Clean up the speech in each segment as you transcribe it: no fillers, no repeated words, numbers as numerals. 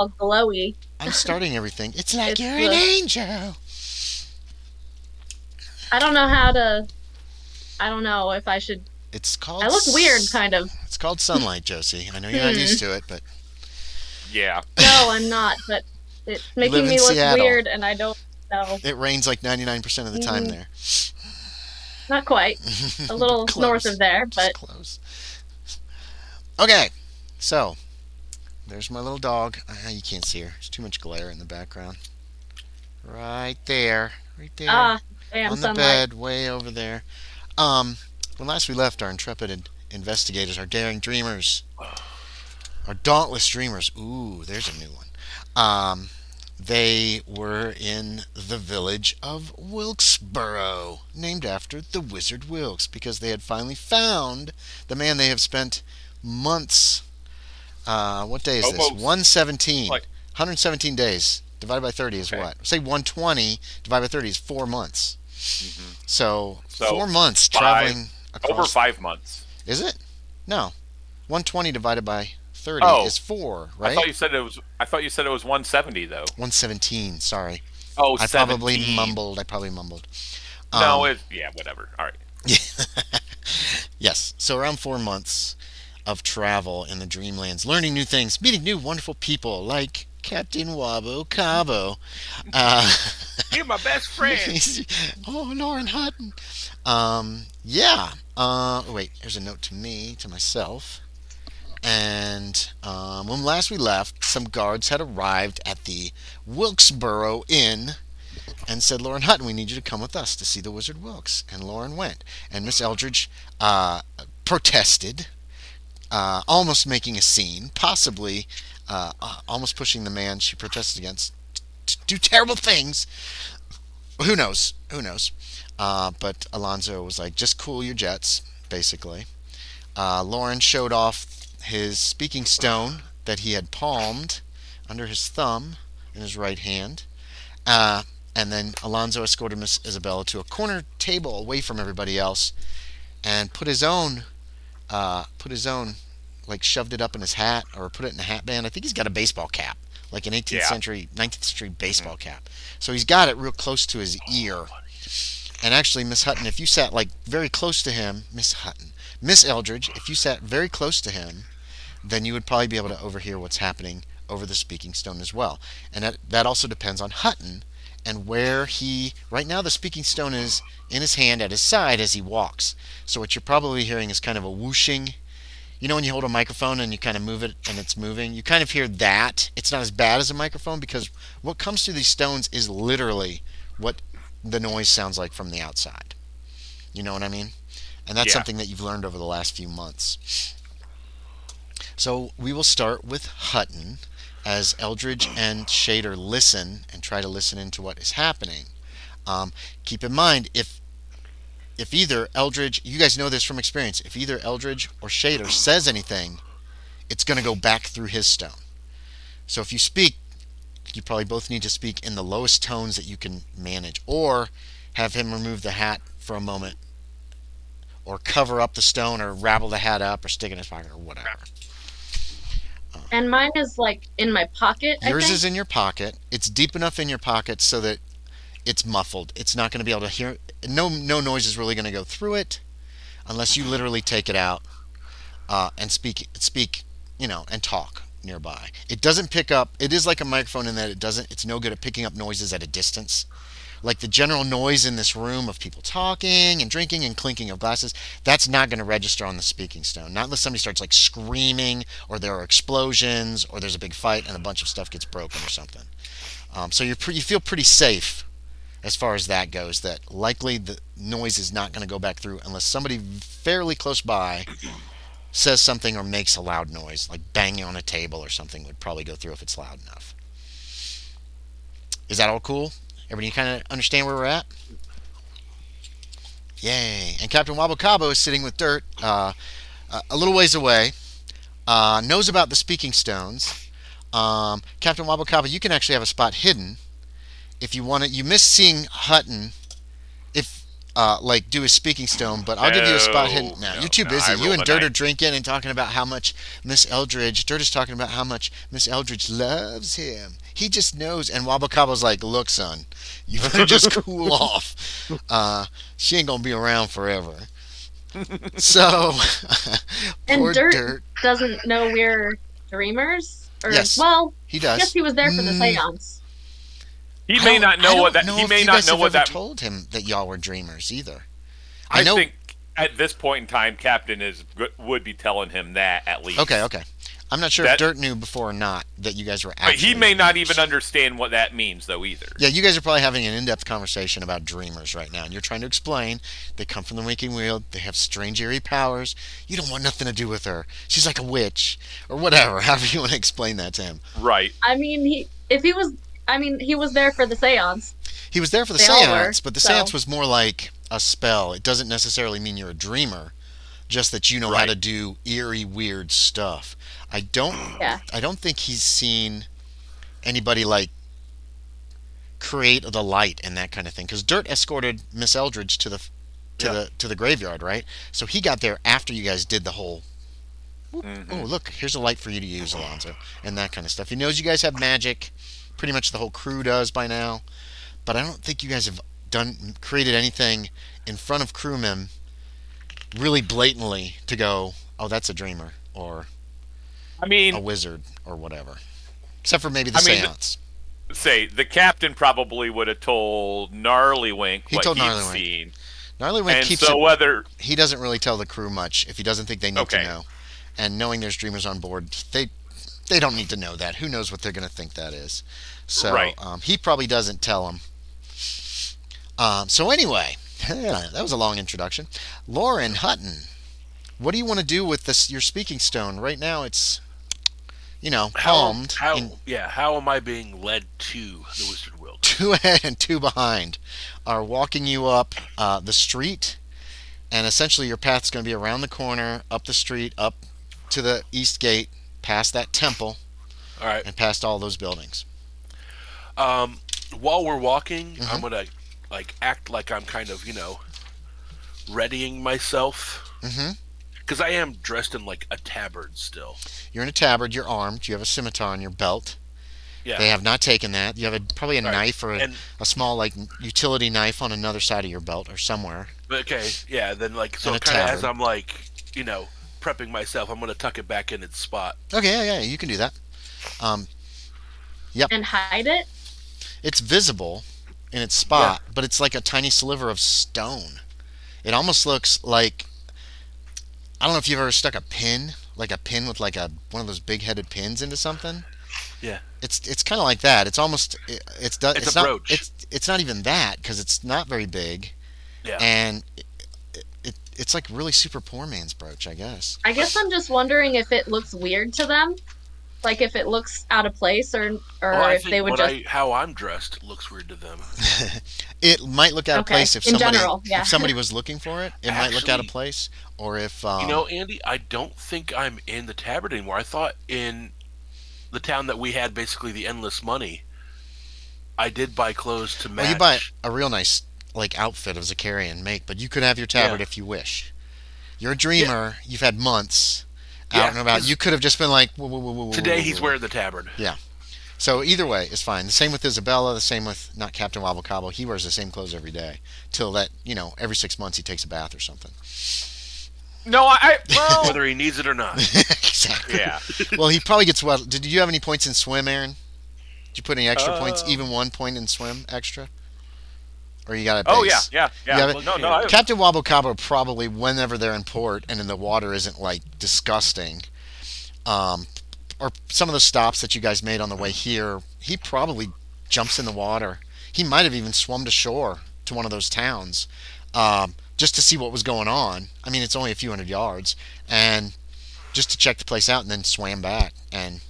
all glowy. I'm starting everything. It's like It's you're an the angel. I don't know how to. I don't know if I should. It's I called look weird, kind of. it's called sunlight, Josie. I know you're not used Hmm. to it, but Yeah. No, I'm not, but it's you live making in me look Seattle. weird, and I don't know. It rains like 99% of the time Mm, there. not quite. A But little north of close. there, Just but close. Okay, so there's my little dog. You can't see her. There's too much glare in the background. Right there. Right there. damn On the sunlight. bed, way over there. Um, when last we left, our intrepid investigators, our daring dreamers, our dauntless dreamers. Ooh, there's a new one. They were in the village of Wilkesborough, named after the Wizard Wilkes, because they had finally found the man they have spent months. What day is this? Almost 117. like 117 days divided by 30 is okay. what? Say 120 divided by 30 is 4 months. hmm So So 4 months five traveling over across. 5 months. Is it? No. 120 divided by 30 Oh, is 4, I right? thought you said it was. I thought you said it was 170 though. 117. Sorry. Oh, I probably 17. mumbled. I probably mumbled. No, Um, it. Yeah, whatever. All right. yes. So around 4 months of travel in the Dreamlands, learning new things, meeting new wonderful people like Captain Wabo Cabo. Uh, You're my best friend. oh, Loren Hutton. Yeah. Wait, here's a note to me, to myself. And when last we left, some guards had arrived at the Wilkesborough Inn and said, Loren Hutton, we need you to come with us to see the Wizard Wilkes. And Loren went. And Miss Eldridge protested, almost making a scene, possibly almost pushing the man she protested against to do terrible things. Who knows? Who knows? But Alonzo was like, just cool your jets, basically. Loren showed off his speaking stone that he had palmed under his thumb in his right hand. Uh, and then Alonzo escorted Miss Isabella to a corner table away from everybody else and put his own, like shoved it up in his hat or put it in a hat band. I think he's got a baseball cap, like an 18th Yeah. century, 19th century hmm baseball cap. So he's got it real close to his ear. And actually, Miss Hutton, if you sat like very close to him, Miss Hutton, Miss Eldridge, if you sat very close to him, then you would probably be able to overhear what's happening over the speaking stone as well. And that also depends on Hutton and where he. Right now, the speaking stone is in his hand at his side as he walks. So what you're probably hearing is kind of a whooshing. You know when you hold a microphone and you kind of move it and it's moving? You kind of hear that. It's not as bad as a microphone because what comes through these stones is literally what the noise sounds like from the outside. You know what I mean? And that's Yeah. something that you've learned over the last few months. So we will start with Hutton as Eldridge and Shaeder listen and try to listen into what is happening. Keep in mind, if either Eldridge, you guys know this from experience, if either Eldridge or Shaeder says anything, it's going to go back through his stone. So if you speak, you probably both need to speak in the lowest tones that you can manage, or have him remove the hat for a moment, or cover up the stone, or ravel the hat up, or stick it in his pocket, or whatever. Uh, And mine is like in my pocket, I Yours think. is in your pocket. It's deep enough in your pocket so that it's muffled. It's not going to be able to hear. No noise is really going to go through it unless you literally take it out and speak, and talk nearby. It doesn't pick up. It is like a microphone in that it doesn't. It's no good at picking up noises at a distance. Like the general noise in this room of people talking and drinking and clinking of glasses, that's not going to register on the speaking stone. Not unless somebody starts like screaming or there are explosions or there's a big fight and a bunch of stuff gets broken or something. So you feel pretty safe as far as that goes. That likely the noise is not going to go back through unless somebody fairly close by says something or makes a loud noise, like banging on a table or something would probably go through if it's loud enough. Is that all cool? Everybody kind of understand where we're at? Yay! And Captain Wabo Cabo is sitting with Dirt a little ways away. Knows about the speaking stones. Captain Wabo Cabo, you can actually have a spot hidden if you want it. You miss seeing Hutton. If like do a speaking stone, but I'll give you a spot hidden. No, you're too busy. I You rolled and a Dirt are 9. drinking and talking about how much Miss Eldridge. Dirt is talking about how much Miss Eldridge loves him. He just knows. And Wabo Cabo's like, look, son, you better just cool off. She ain't gonna be around forever. So, And poor Dirt Dirt. doesn't know we're dreamers. Or Yes, well, he I does. guess he was there for the Mm, seance. He I may don't- not I know don't what that. know He if may you not guys know have what ever that. told him that y'all were dreamers either. I know. think at this point in time, Captain would be telling him that at least. Okay. I'm not sure if That- Dirt knew before or not that you guys were But actually. he may not dreamers. even understand what that means, though, either. Yeah, you guys are probably having an in-depth conversation about dreamers right now, and you're trying to explain they come from the waking world, they have strange eerie powers. You don't want nothing to do with her. She's like a witch, or whatever. However you want to explain that to him. Right. I mean, he was there for the seance. He was there for the They all seance, were, but the so- seance was more like a spell. It doesn't necessarily mean you're a dreamer, just that you know how Right. to do eerie, weird stuff. I don't Yeah. think he's seen anybody like create the light and that kind of thing. Because Dirt escorted Miss Eldridge to the graveyard, right? So he got there after you guys did the whole. Mm-hmm. Oh, look! Here's a light for you to use, Alonzo, and that kind of stuff. He knows you guys have magic. Pretty much the whole crew does by now, but I don't think you guys have created anything in front of crewmen really blatantly to go, oh, that's a dreamer or I mean, a wizard or whatever. Except for maybe the I mean, seance. say the captain probably would have told Gnarlywink He what told he'd Gnarlywink. seen, Gnarlywink and keeps so it. whether He doesn't really tell the crew much if he doesn't think they need to Okay. know. And knowing there's dreamers on board, they don't need to know that. Who knows what they're going to think that is? So Right. he probably doesn't tell them. So anyway, that was a long introduction. Loren Hutton, what do you want to do with this? Your speaking stone right now? It's palmed. How am I being led to the Wizard Wilkes? Two ahead and two behind are walking you up the street, and essentially your path's going to be around the corner, up the street, up to the east gate, past that temple, All right. and past all those buildings. While we're walking, Mm-hmm. I'm gonna act like I'm kind of readying myself Mm-hmm. because I am dressed in like a tabard still. You're in a tabard. You're armed. You have a scimitar on your belt. Yeah. They have not taken that. You have probably a Right. knife or And a small utility knife on another side of your belt or somewhere. okay, yeah. Then so In a kind of as tabard. I'm prepping myself, I'm gonna tuck it back in its spot. Okay, yeah, you can do that. And hide it? It's visible in its spot, but it's like a tiny sliver of stone. It almost looks like, I don't know if you've ever stuck a pin with one of those big-headed pins into something. Yeah. It's kind of like that. It's almost it's a not brooch. it's not even that because it's not very big, Yeah. and it's like really super poor man's brooch, I guess. I guess I'm just wondering if it looks weird to them. Like if it looks out of place or Well, I if think they would just how I'm dressed looks weird to them. It might look out of Okay, place if in somebody general, yeah. if somebody was looking for it. It might look out of Actually, place, or if Andy, I don't think I'm in the tabard anymore. I thought in the town that we had basically the endless money, I did buy clothes to match. well, you buy a real nice outfit of Zakarian make, but you could have your tabard Yeah. if you wish. You're a dreamer. You've had months Yeah, out and about. 'cause You could have just been like, whoa, whoa, whoa, whoa, whoa, Today whoa, he's whoa. wearing the tabard. So either way is fine. The same with Isabella. The same with not Captain Wabo Cabo. He wears the same clothes every day till that every 6 months he takes a bath or something. no, well, Whether he needs it or not. Exactly. yeah. Well, he probably gets well. Did you have any points in swim, Aaron? Did you put any extra points? Uh, Even 1 point in swim extra? Or you got a Oh base? yeah. You have Well, it? no. I, Captain Wabo Cabo probably, whenever they're in port and the water isn't like disgusting, or some of the stops that you guys made on the way here, he probably jumps in the water. He might have even swum to shore to one of those towns, just to see what was going on. I mean, it's only a few hundred yards, and just to check the place out, and then swam back. And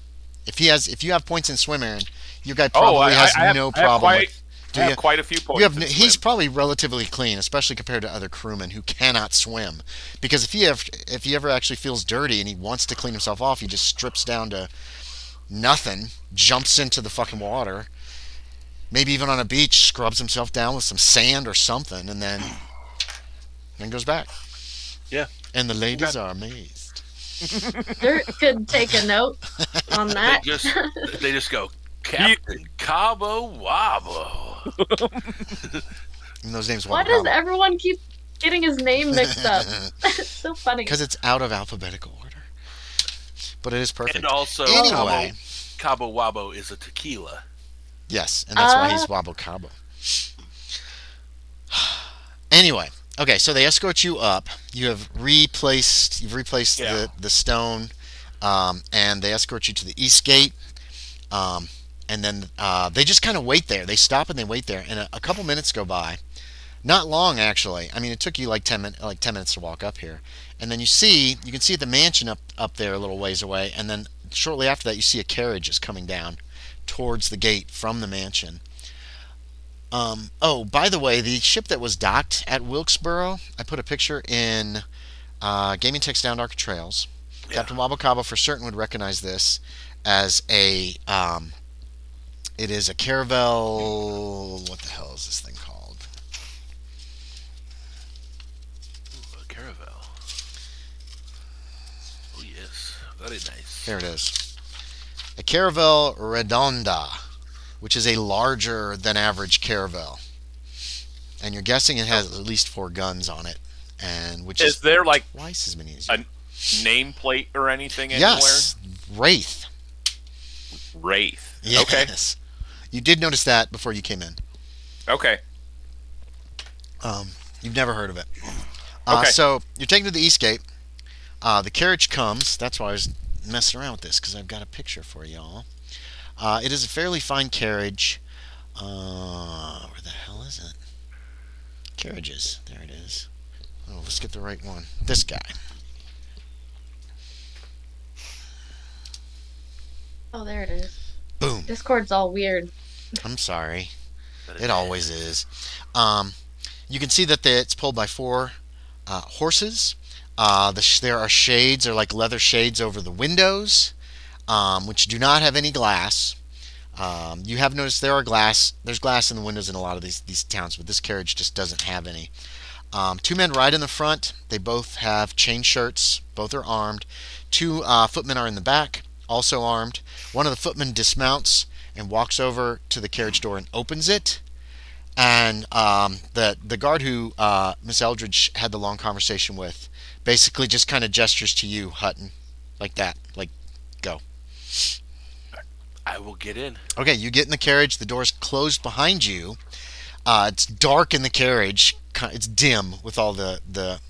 if you have points in swim, Aaron, your guy probably has no problem with. I have quite a few points. He's probably relatively clean, especially compared to other crewmen who cannot swim. Because if he ever actually feels dirty and he wants to clean himself off, he just strips down to nothing, jumps into the fucking water, maybe even on a beach, scrubs himself down with some sand or something, and then and goes back. Yeah. And the ladies are amazed. Dirt could take a note on that. They just go, Captain Cabo Wabo. And those names. Why does everyone keep getting his name mixed up? It's so funny. Because it's out of alphabetical order. But it is perfect. And also, anyway, Cabo Wabo is a tequila. Yes, and that's why he's Wabo Cabo. Anyway, okay, so they escort you up. You've replaced the stone, and they escort you to the east gate. And then they just kind of wait there. They stop and they wait there, and a couple minutes go by. Not long, actually. I mean, it took you like 10 minutes to walk up here. And then you can see the mansion up there a little ways away, and then shortly after that you see a carriage is coming down towards the gate from the mansion. By the way, the ship that was docked at Wilkesborough, I put a picture in Gaming Text Down Dark Trails. Yeah. Captain Wabo Cabo for certain would recognize this as it is a caravel. What the hell is this thing called? Ooh, a caravel. Oh yes, very nice. There it is. A caravel redonda, which is a larger than average caravel, and you're guessing it has at least 4 guns on it, and which is there like twice as many as a nameplate or anything anywhere? Yes, Wraith. Yes. Okay. You did notice that before you came in. Okay. You've never heard of it. Okay. So you're taken to the east gate. The carriage comes. That's why I was messing around with this, because I've got a picture for y'all. It is a fairly fine carriage. Where the hell is it? Carriages. There it is. Oh, let's get the right one. This guy. Oh, there it is. Boom. Discord's all weird. I'm sorry. It always is. You can see that it's pulled by 4 horses. There are shades, or like leather shades over the windows, which do not have any glass. You have noticed there's glass in the windows in a lot of these towns, but this carriage just doesn't have any. 2 men ride in the front. They both have chain shirts. Both are armed. 2 footmen are in the back, also armed. One of the footmen dismounts and walks over to the carriage door and opens it. And the guard who Miss Eldridge had the long conversation with basically just kind of gestures to you, Hutton, like that, like, go. I will get in. Okay, you get in the carriage. The door's closed behind you. It's dark in the carriage. It's dim with all the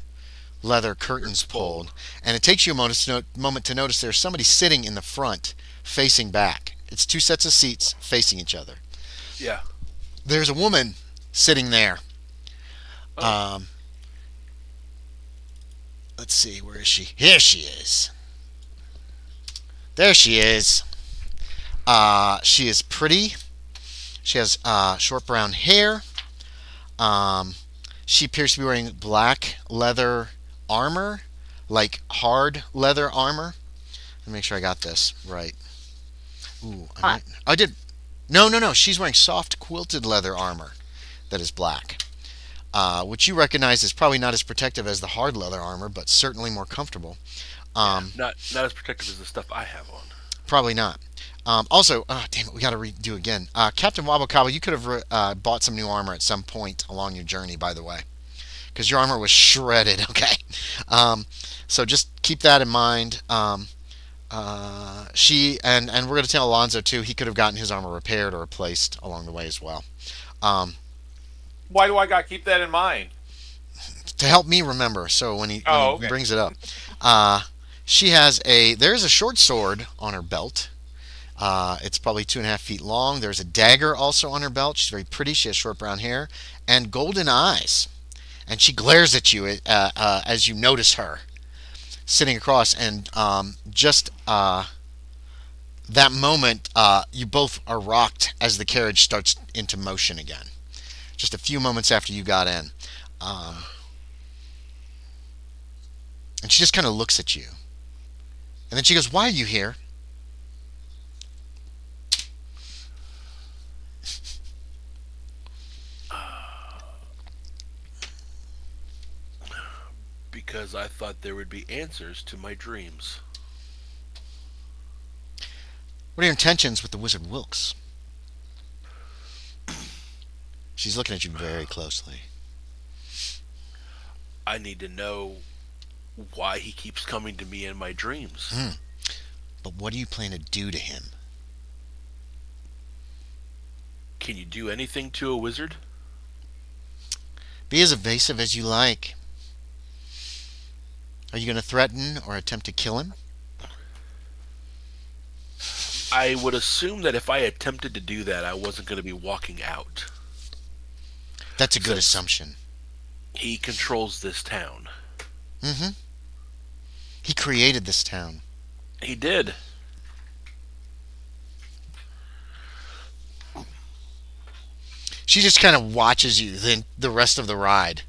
leather curtains pulled, and it takes you a moment to notice there's somebody sitting in the front, facing back. It's 2 sets of seats facing each other. Yeah. There's a woman sitting there. Oh. Let's see, where is she? Here she is. There she is. She is pretty. She has short brown hair. She appears to be wearing black leather armor, like hard leather armor. Let me make sure I got this right. Ooh, I did. No. She's wearing soft quilted leather armor that is black, which you recognize is probably not as protective as the hard leather armor, but certainly more comfortable. Not as protective as the stuff I have on. Probably not. Also, damn it, we got to redo again. Captain Wabo Cabo, you could have bought some new armor at some point along your journey, by the way, because your armor was shredded. Okay, so just keep that in mind. She and we're going to tell Alonzo too. He could have gotten his armor repaired or replaced along the way as well. Why do I got to keep that in mind? To help me remember. So when he brings it up, there's a short sword on her belt. It's probably 2.5 feet long. There's a dagger also on her belt. She's very pretty. She has short brown hair and golden eyes, and she glares at you as you notice her sitting across. And just that moment, you both are rocked as the carriage starts into motion again. Just a few moments after you got in, and she just kind of looks at you, and then she goes, "Why are you here?" because I thought there would be answers to my dreams. What are your intentions with the Wizard Wilkes? She's looking at you very closely. I need to know why he keeps coming to me in my dreams. But what do you plan to do to him? Can you do anything to a wizard? Be as evasive as you like. Are you going to threaten or attempt to kill him? I would assume that if I attempted to do that, I wasn't going to be walking out. That's a good assumption. He controls this town. Mm-hmm. He created this town. He did. She just kind of watches you the rest of the ride.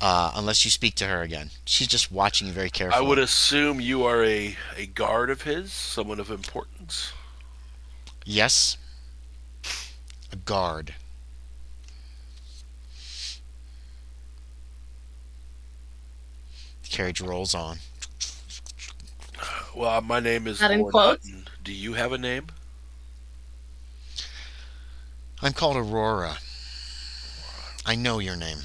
Unless you speak to her again. She's just watching you very carefully. I would assume you are a guard of his, someone of importance. Yes. A guard. The carriage rolls on. Well, my name is That in Loren quotes? Hutton. Do you have a name? I'm called Aurora. I know your name.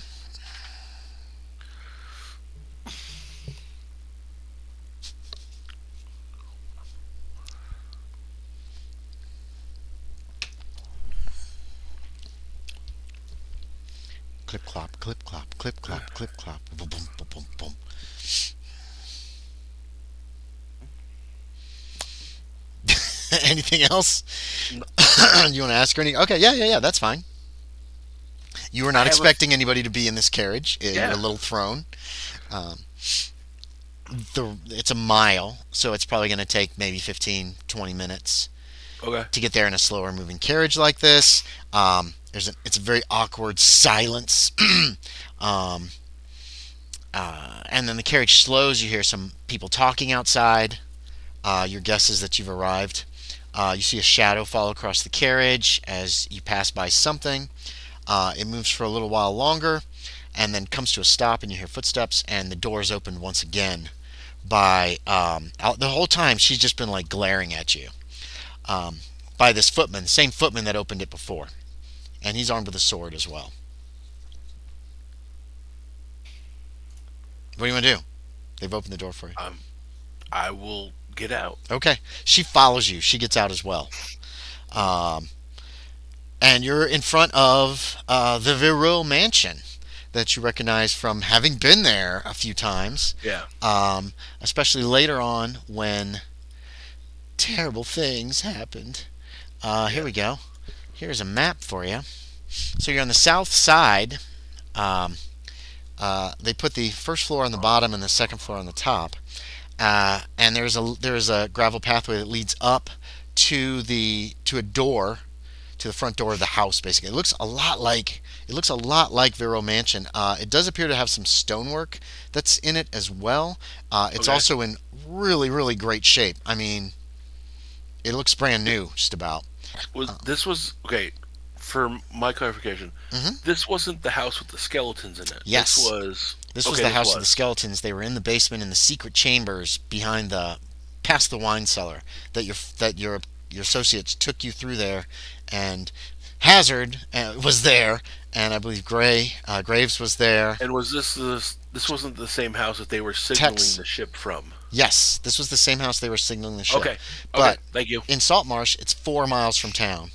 Clip clop, clip clop, clip clop, clip clop, boom, boom, boom, boom, boom. Anything else? You want to ask her anything? Okay, yeah, that's fine. You were not expecting anybody to be in this carriage. You're a little thrown. It's a mile, so it's probably going to take maybe 15, 20 minutes to get there in a slower moving carriage like this. It's a very awkward silence. And then the carriage slows. You hear some people talking outside. Your guess is that you've arrived. You see a shadow fall across the carriage as you pass by something. It moves for a little while longer and then comes to a stop, and you hear footsteps, and the doors open once again by the whole time she's just been like glaring at you by this footman, the same footman that opened it before, and he's armed with a sword as well. What do you want to do? They've opened the door for you. I will get out. Okay. She follows you. She gets out as well. And you're in front of the Viril mansion that you recognize from having been there a few times. Yeah. Especially later on when terrible things happened. Here we go. Here's a map for you. So you're on the south side. They put the first floor on the bottom and the second floor on the top. And there's a gravel pathway that leads up to a door, to the front door of the house. Basically, it looks a lot like Vero Mansion. It does appear to have some stonework that's in it as well. It's also in really, really great shape. I mean, it looks brand new, just about. Okay? For my clarification, this wasn't the house with the skeletons in it. Yes. This was the house of the skeletons. They were in the basement in the secret chambers past the wine cellar that your associates took you through there, and Hazard was there, and I believe Graves was there. And was this wasn't the same house that they were signaling the ship from? Yes, this was the same house they were signaling the ship. Okay, but thank you. In Saltmarsh, it's 4 miles from town.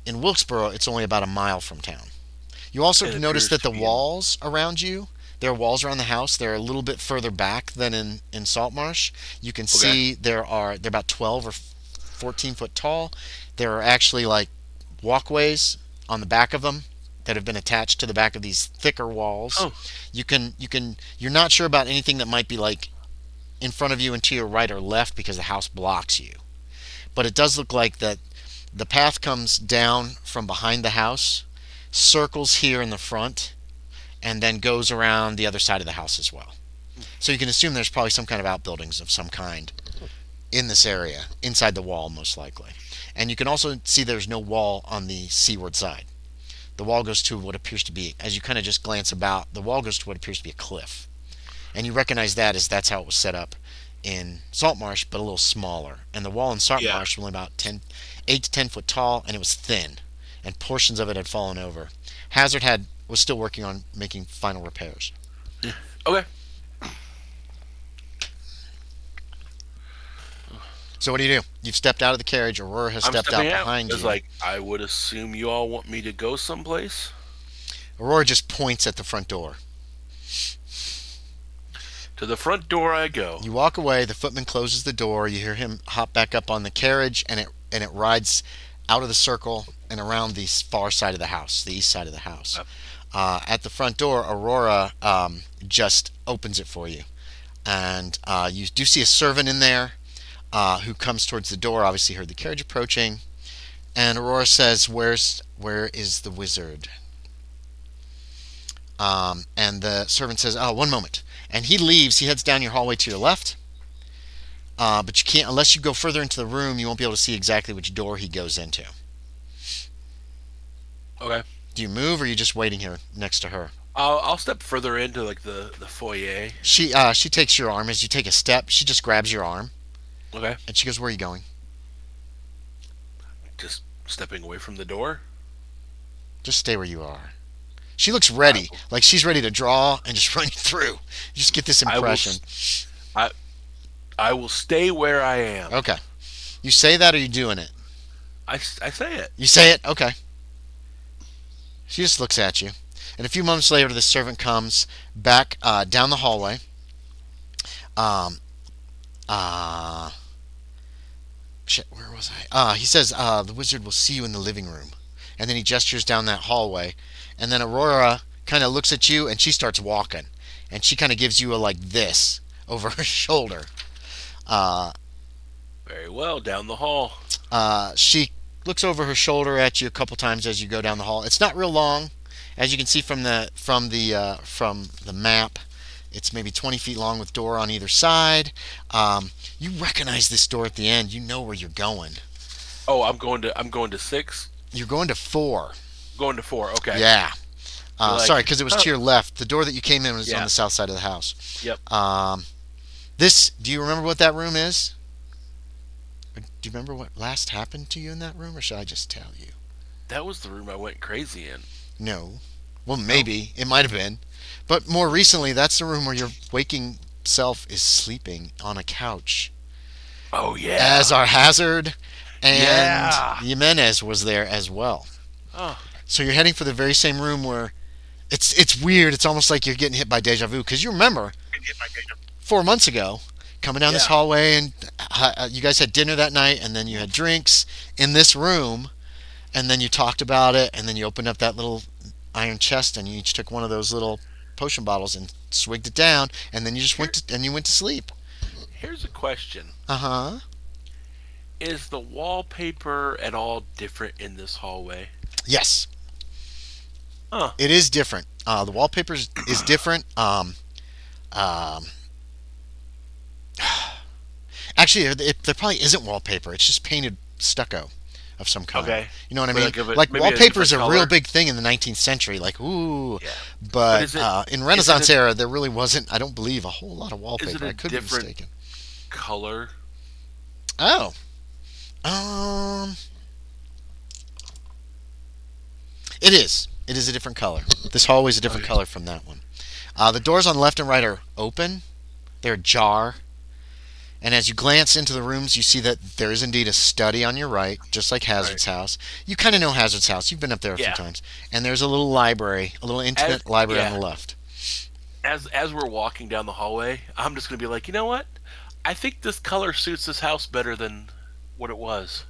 In Wilkesborough, it's only about a mile from town. You also notice that the walls around you, there are walls around the house. They're a little bit further back than in Saltmarsh. You can see they're about 12 or 14 foot tall. There are actually like walkways on the back of them that have been attached to the back of these thicker walls. Oh. You're not sure about anything that might be like in front of you and to your right or left because the house blocks you. But it does look like that the path comes down from behind the house, circles here in the front, and then goes around the other side of the house as well. So you can assume there's probably some kind of outbuildings of some kind in this area, inside the wall most likely. And you can also see there's no wall on the seaward side. The wall goes to what appears to be, as you kind of just glance about, the wall goes to what appears to be a cliff. And you recognize that's how it was set up in Saltmarsh, but a little smaller. And the wall in Saltmarsh was only about 8 to 10 foot tall, and it was thin, and portions of it had fallen over. Hazard was still working on making final repairs. Okay. So what do you do? You've stepped out of the carriage. Aurora has stepped out behind you. It's like, I would assume you all want me to go someplace. Aurora just points at the front door. To the front door I go. You walk away. The footman closes the door. You hear him hop back up on the carriage, and it rides out of the circle and around the far side of the house, the east side of the house. Yep. At the front door, Aurora just opens it for you, and you do see a servant in there who comes towards the door. Obviously, heard the carriage approaching, and Aurora says, "Where is the wizard?" And the servant says, "Oh, one moment." And he leaves. He heads down your hallway to your left. But you can't, unless you go further into the room, you won't be able to see exactly which door he goes into. Okay. Do you move, or are you just waiting here next to her? I'll step further into like the foyer. She takes your arm as you take a step. She just grabs your arm. Okay. And she goes, "Where are you going?" Just stepping away from the door. Just stay where you are. She looks ready, like she's ready to draw and just run you through. You just get this impression. I will stay where I am. Okay. You say that, or are you doing it? I say it. You say it? Okay. She just looks at you. And a few moments later, the servant comes back down the hallway. Shit, where was I? He says, "The wizard will see you in the living room." And then he gestures down that hallway. And then Aurora kind of looks at you, and she starts walking. And she kind of gives you a like this over her shoulder. Very well, down the hall. She looks over her shoulder at you a couple times as you go down the hall. It's not real long, as you can see from the map. It's maybe 20 feet long with door on either side. You recognize this door at the end. You know where you're going. Oh, I'm going to 6. You're going to 4. Going to 4. Okay. Yeah. Sorry, because it was oh. to your left. The door that you came in was on the south side of the house. Yep. Do you remember what that room is? Or do you remember what last happened to you in that room, or should I just tell you? That was the room I went crazy in. No. Well, maybe. It might have been. But more recently, that's the room where your waking self is sleeping on a couch. Oh, yeah. As our Hazard and Jimenez was there as well. Oh. So you're heading for the very same room where it's weird. It's almost like you're getting hit by deja vu, because you remember 4 months ago coming down this hallway, and you guys had dinner that night, and then you had drinks in this room, and then you talked about it, and then you opened up that little iron chest, and you each took one of those little potion bottles and swigged it down, and then you just went to sleep. Here's a question. Uh-huh. Is the wallpaper at all different in this hallway? Yes. Huh. It is different. The wallpaper is different. Actually, there probably isn't wallpaper. It's just painted stucco of some kind. Okay. You know what I mean? Like wallpaper is a color. real big thing in the 19th century. Like, ooh. Yeah. But in Renaissance era, there really wasn't, I don't believe, a whole lot of wallpaper. Is it a I could be different mistaken. color? Oh. It is. It is a different color. This hallway is a different color from that one. The doors on the left and right are open. They're ajar. And as you glance into the rooms, you see that there is indeed a study on your right, just like Hazard's house. You kind of know Hazard's house. You've been up there a few times. And there's a little library, a little intimate library on the left. As we're walking down the hallway, I'm just going to be like, you know what? I think this color suits this house better than what it was.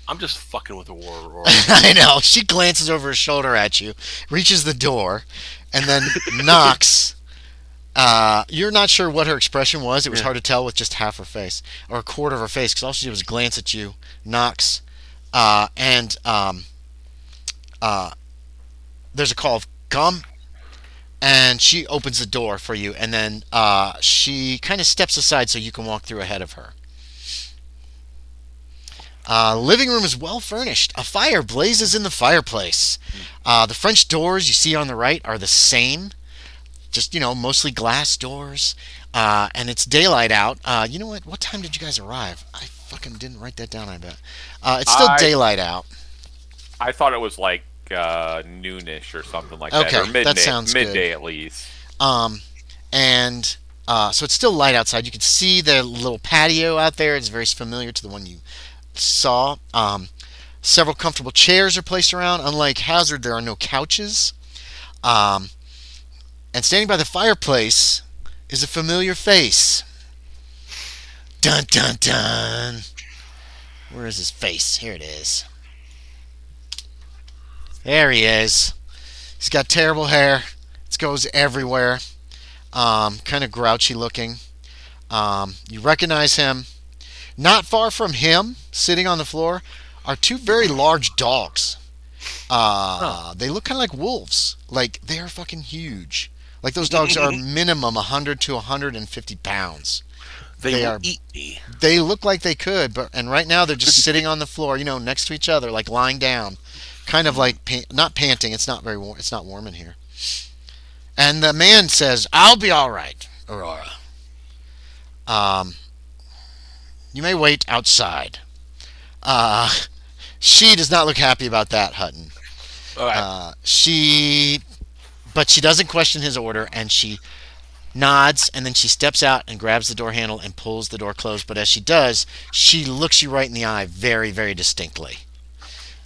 I'm just fucking with Aurora. I know. She glances over her shoulder at you, reaches the door, and then knocks. You're not sure what her expression was. It was hard to tell with just half her face, or a quarter of her face, because all she did was glance at you, knocks, and there's a call of come, and she opens the door for you, and then she kind of steps aside so you can walk through ahead of her. Living room is well furnished. A fire blazes in the fireplace. The French doors you see on the right are the same. just mostly glass doors, and it's daylight out. You know what? What time did you guys arrive? I fucking didn't write that down. I bet it's still I daylight out. I thought it was like noonish or something like Okay, that, or midday, that sounds good. midday at least. And so it's still light outside. You can see the little patio out there. It's very familiar to the one you saw. Several comfortable chairs are placed around. Unlike Hazard, there are no couches. And standing by the fireplace is a familiar face. Dun dun dun. Where is his face? Here it is. There he is. He's got terrible hair. It goes everywhere. Kind of grouchy looking. You recognize him. Not far from him, sitting on the floor, are two very large dogs. They look kind of like wolves. Like, they are fucking huge. Like, those dogs are minimum 100 to 150 pounds. They will eat me. They look like they could, and right now they're just sitting on the floor, next to each other, like lying down. Kind of like, not panting. It's not very warm. It's not warm in here. And the man says, "I'll be all right, Aurora. You may wait outside." She does not look happy about that, Hutton. All right. But she doesn't question his order, and she nods, and then she steps out and grabs the door handle and pulls the door closed. But as she does, she looks you right in the eye very, very distinctly.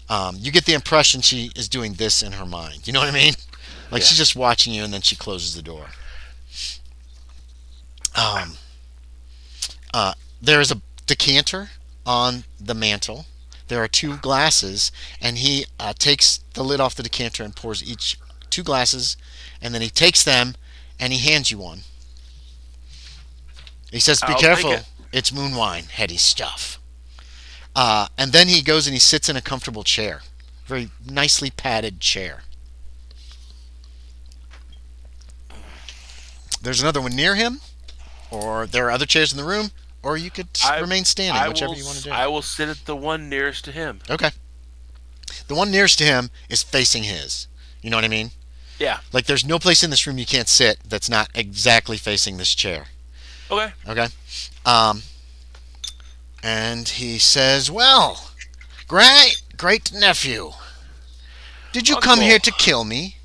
You get the impression she is doing this in her mind. You know what I mean? Like, she's just watching you, and then she closes the door. There is a decanter on the mantle. There are two glasses, and he takes the lid off the decanter and pours each two glasses, and then he takes them and he hands you one. He says, "Be I'll careful. take it. It's moon wine, heady stuff." And then he goes and he sits in a comfortable chair, very nicely padded chair. There's another one near him, or there are other chairs in the room, or you could remain standing, whichever you want to do. I will sit at the one nearest to him. Okay. The one nearest to him is facing his. You know what I mean? Yeah. Like, there's no place in this room you can't sit that's not exactly facing this chair. Okay. Okay. And he says, "Well, great nephew, did you come Uncle. here to kill me?"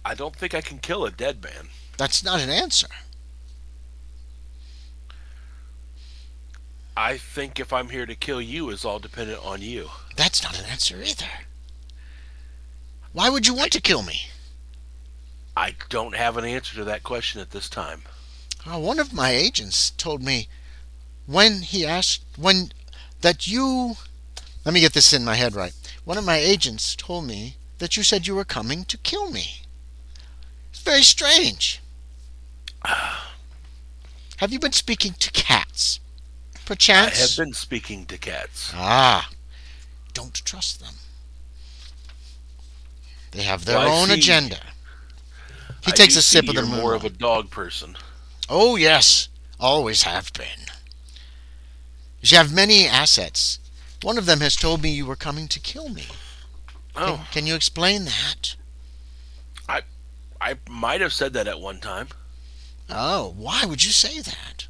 I don't think I can kill a dead man. That's not an answer. I think if I'm here to kill you is all dependent on you. That's not an answer either. Why would you want to kill me? I don't have an answer to that question at this time. One of my agents told me let me get this in my head right. One of my agents told me that you said you were coming to kill me. It's very strange. Have you been speaking to cats? Perchance? I have been speaking to cats. Don't trust them. They have their Well, I own see. agenda. He I takes do a sip see of the you're moon. more of a dog person. Oh, yes. Always have been. You have many assets. One of them has told me you were coming to kill me. Oh, Can you explain that? I might have said that at one time. Oh, why would you say that?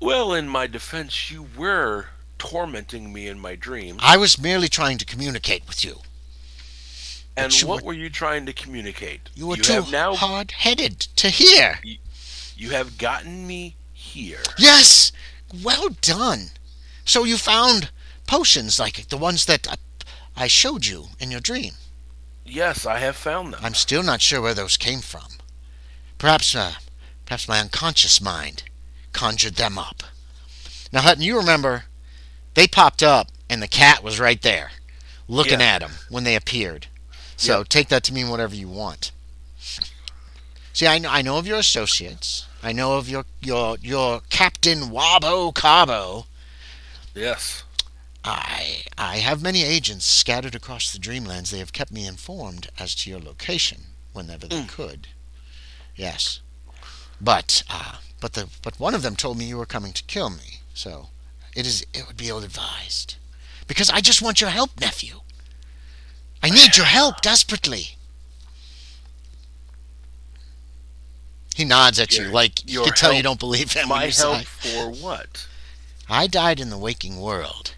Well, in my defense, you were tormenting me in my dreams. I was merely trying to communicate with you. And but you what were- were you trying to communicate? You were too have now hard-headed to hear. you have gotten me here. Yes! Well done. So you found potions like the ones that I showed you in your dream. Yes, I have found them. I'm still not sure where those came from. Perhaps my unconscious mind conjured them up. Now, Hutton, you remember they popped up and the cat was right there looking Yeah. at them when they appeared. So take that to mean whatever you want. See, I know of your associates. I know of your Captain Wabo Cabo. Yes. I have many agents scattered across the Dreamlands. They have kept me informed as to your location whenever they could. Yes, but one of them told me you were coming to kill me. So it would be ill advised, because I just want your help, nephew. I need your help desperately. He nods at you like you can tell you don't believe him. My when you help say, for what? I died in the waking world.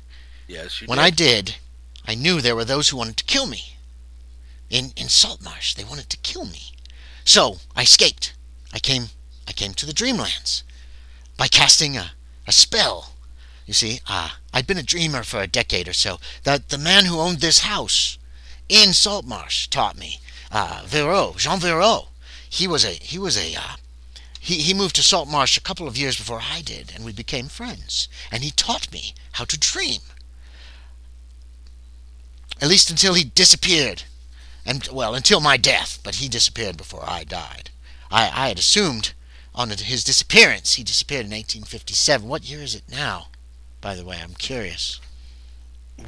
Yes, you When did. I did, I knew there were those who wanted to kill me. In Saltmarsh, they wanted to kill me. So I escaped. I came to the Dreamlands by casting a spell. You see, I'd been a dreamer for a decade or so. The man who owned this house in Saltmarsh taught me. Jean Vero. He moved to Saltmarsh a couple of years before I did, and we became friends. And he taught me how to dream. At least until he disappeared. Until my death, but he disappeared before I died. I had assumed on his disappearance. He disappeared in 1857. What year is it now? By the way, I'm curious.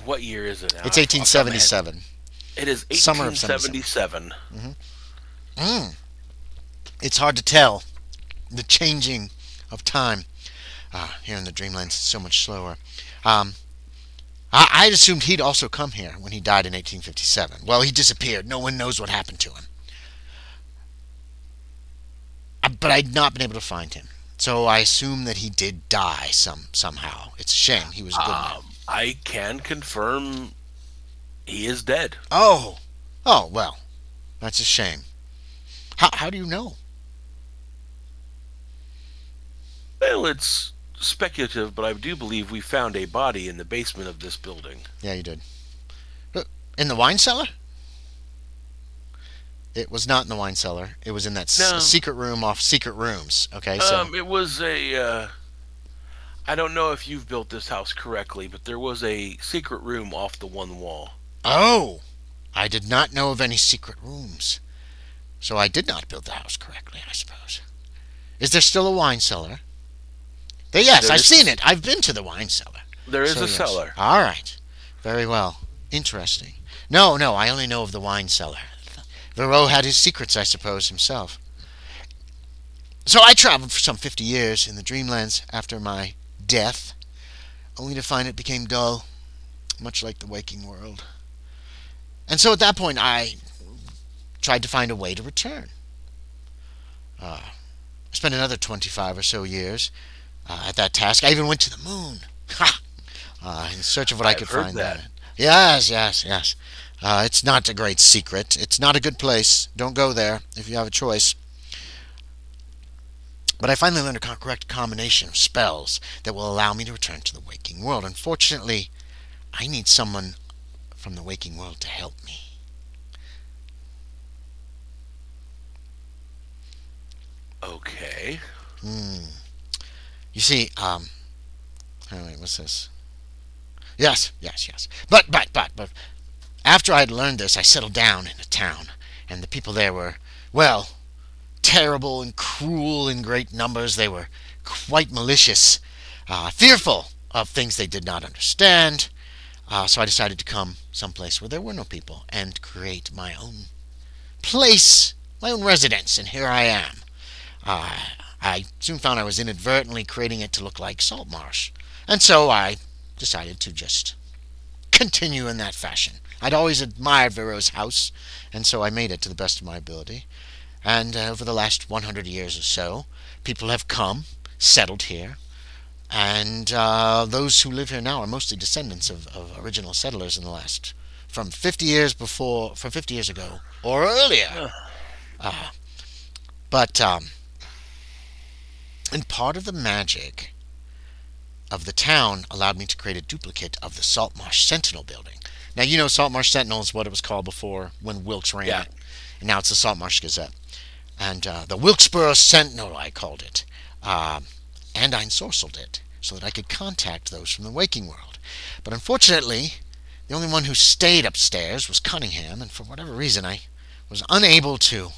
What year is it now? It's 1877. It is Summer of 1877. It's hard to tell the changing of time. Here in the Dreamlands, it's so much slower. I'd assumed he'd also come here when he died in 1857. Well, he disappeared. No one knows what happened to him. But I'd not been able to find him. So I assume that he did die somehow. It's a shame. He was a good man. I can confirm he is dead. Oh, well, that's a shame. How do you know? Well, it's speculative, but I do believe we found a body in the basement of this building. Yeah, you did. In the wine cellar? It was not in the wine cellar. It was in that secret room off Secret Rooms. Okay, so It was I don't know if you've built this house correctly, but there was a secret room off the one wall. Oh, I did not know of any secret rooms. So I did not build the house correctly, I suppose. Is there still a wine cellar? Yes, I've seen it. I've been to the wine cellar. There is a cellar. All right. Very well. Interesting. No, I only know of the wine cellar. Vero had his secrets, I suppose, himself. So I traveled for some 50 years in the Dreamlands after my death, only to find it became dull, much like the waking world. And so at that point, I tried to find a way to return. I spent another 25 or so years at that task. I even went to the moon. In search of what I could find there. Yes. It's not a great secret. It's not a good place. Don't go there if you have a choice. But I finally learned a correct combination of spells that will allow me to return to the waking world. Unfortunately, I need someone from the waking world to help me. Okay. You see, wait, what's this? Yes. But after I'd learned this, I settled down in a town, and the people there were, well, terrible and cruel in great numbers. They were quite malicious, fearful of things they did not understand. So I decided to come someplace where there were no people and create my own place, my own residence, and here I am. I soon found I was inadvertently creating it to look like Saltmarsh, and so I decided to just continue in that fashion. I'd always admired Vero's house, and so I made it to the best of my ability. And over the last 100 years or so, people have come, settled here, and those who live here now are mostly descendants of original settlers in the last, from 50 years ago or earlier. And part of the magic of the town allowed me to create a duplicate of the Saltmarsh Sentinel building. Now, you know Saltmarsh Sentinel is what it was called before when Wilkes ran it. And now it's the Saltmarsh Gazette. And the Wilkesborough Sentinel, I called it. And I ensorcelled it so that I could contact those from the waking world. But unfortunately, the only one who stayed upstairs was Cunningham, and for whatever reason, I was unable to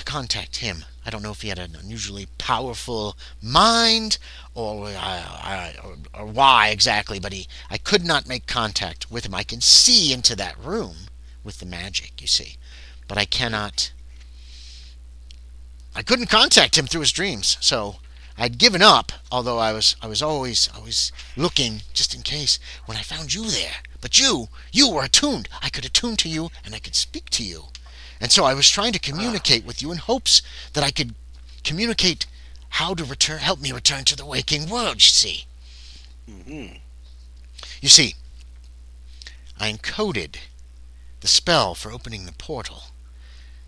contact him. I don't know if he had an unusually powerful mind or why exactly, but I could not make contact with him. I can see into that room with the magic, you see, but I couldn't contact him through his dreams. So I'd given up, although I was always looking just in case when I found you there. But you were attuned. I could attune to you, and I could speak to you. And so I was trying to communicate with you in hopes that I could communicate how to help me return to the waking world, you see. Mm-hmm. You see, I encoded the spell for opening the portal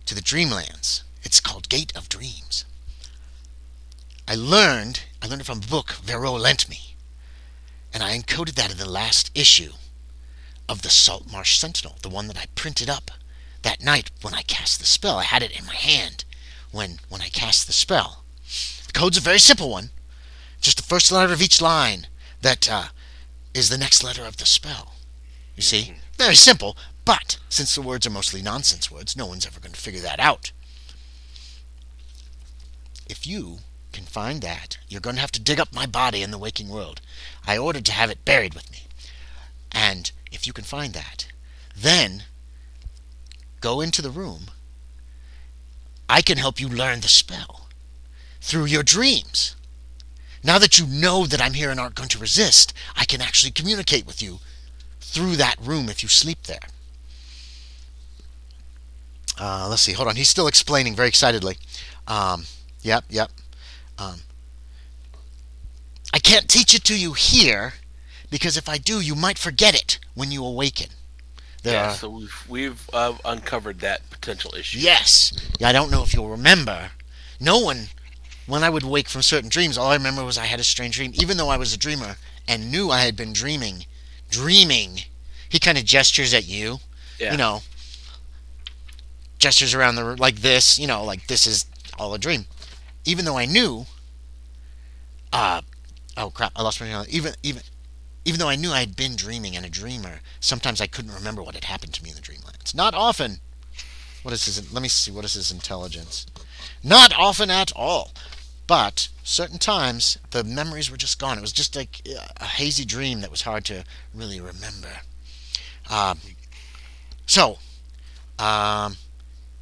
to the Dreamlands. It's called Gate of Dreams. I learned it from a book Vero lent me, and I encoded that in the last issue of the Saltmarsh Sentinel, the one that I printed up that night when I cast the spell. I had it in my hand when I cast the spell. The code's a very simple one, just the first letter of each line that is the next letter of the spell. You see? Very simple, but since the words are mostly nonsense words, no one's ever going to figure that out. If you can find that, you're going to have to dig up my body in the waking world. I ordered to have it buried with me. And if you can find that, then go into the room. I can help you learn the spell through your dreams. Now that you know that I'm here and aren't going to resist, I can actually communicate with you through that room if you sleep there. Let's see. Hold on. He's still explaining very excitedly. Yep. I can't teach it to you here because if I do, you might forget it when you awaken. So we've uncovered that potential issue. Yes. I don't know if you'll remember. No one, when I would wake from certain dreams, all I remember was I had a strange dream, even though I was a dreamer and knew I had been dreaming. He kind of gestures at you. Yeah. You know, gestures around the room like this, like this is all a dream. Even though I knew, oh crap, I lost my even though I knew I had been dreaming and a dreamer, sometimes I couldn't remember what had happened to me in the Dreamlands. Not often. Let me see, what is his intelligence? Not often at all. But certain times, the memories were just gone. It was just like a hazy dream that was hard to really remember.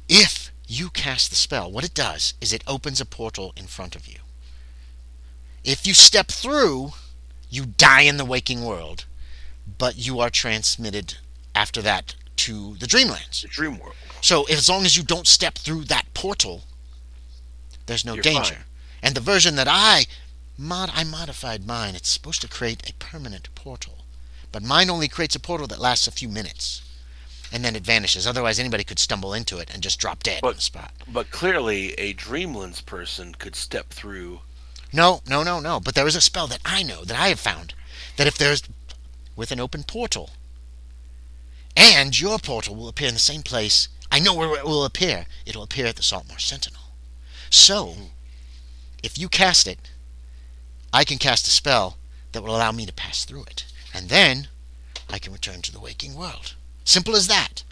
If you cast the spell, what it does is it opens a portal in front of you. If you step through, you die in the waking world, but you are transmitted after that to the Dreamlands. The dream world. So as long as you don't step through that portal, there's no danger. Fine. And the version that I modified mine, it's supposed to create a permanent portal. But mine only creates a portal that lasts a few minutes. And then it vanishes. Otherwise, anybody could stumble into it and just drop dead on the spot. But clearly, a Dreamlands person could step through. No. But there is a spell that I know, that I have found, that if there's with an open portal, and your portal will appear in the same place, I know where it will appear. It'll appear at the Saltmarsh Sentinel. So, if you cast it, I can cast a spell that will allow me to pass through it. And then, I can return to the waking world. Simple as that.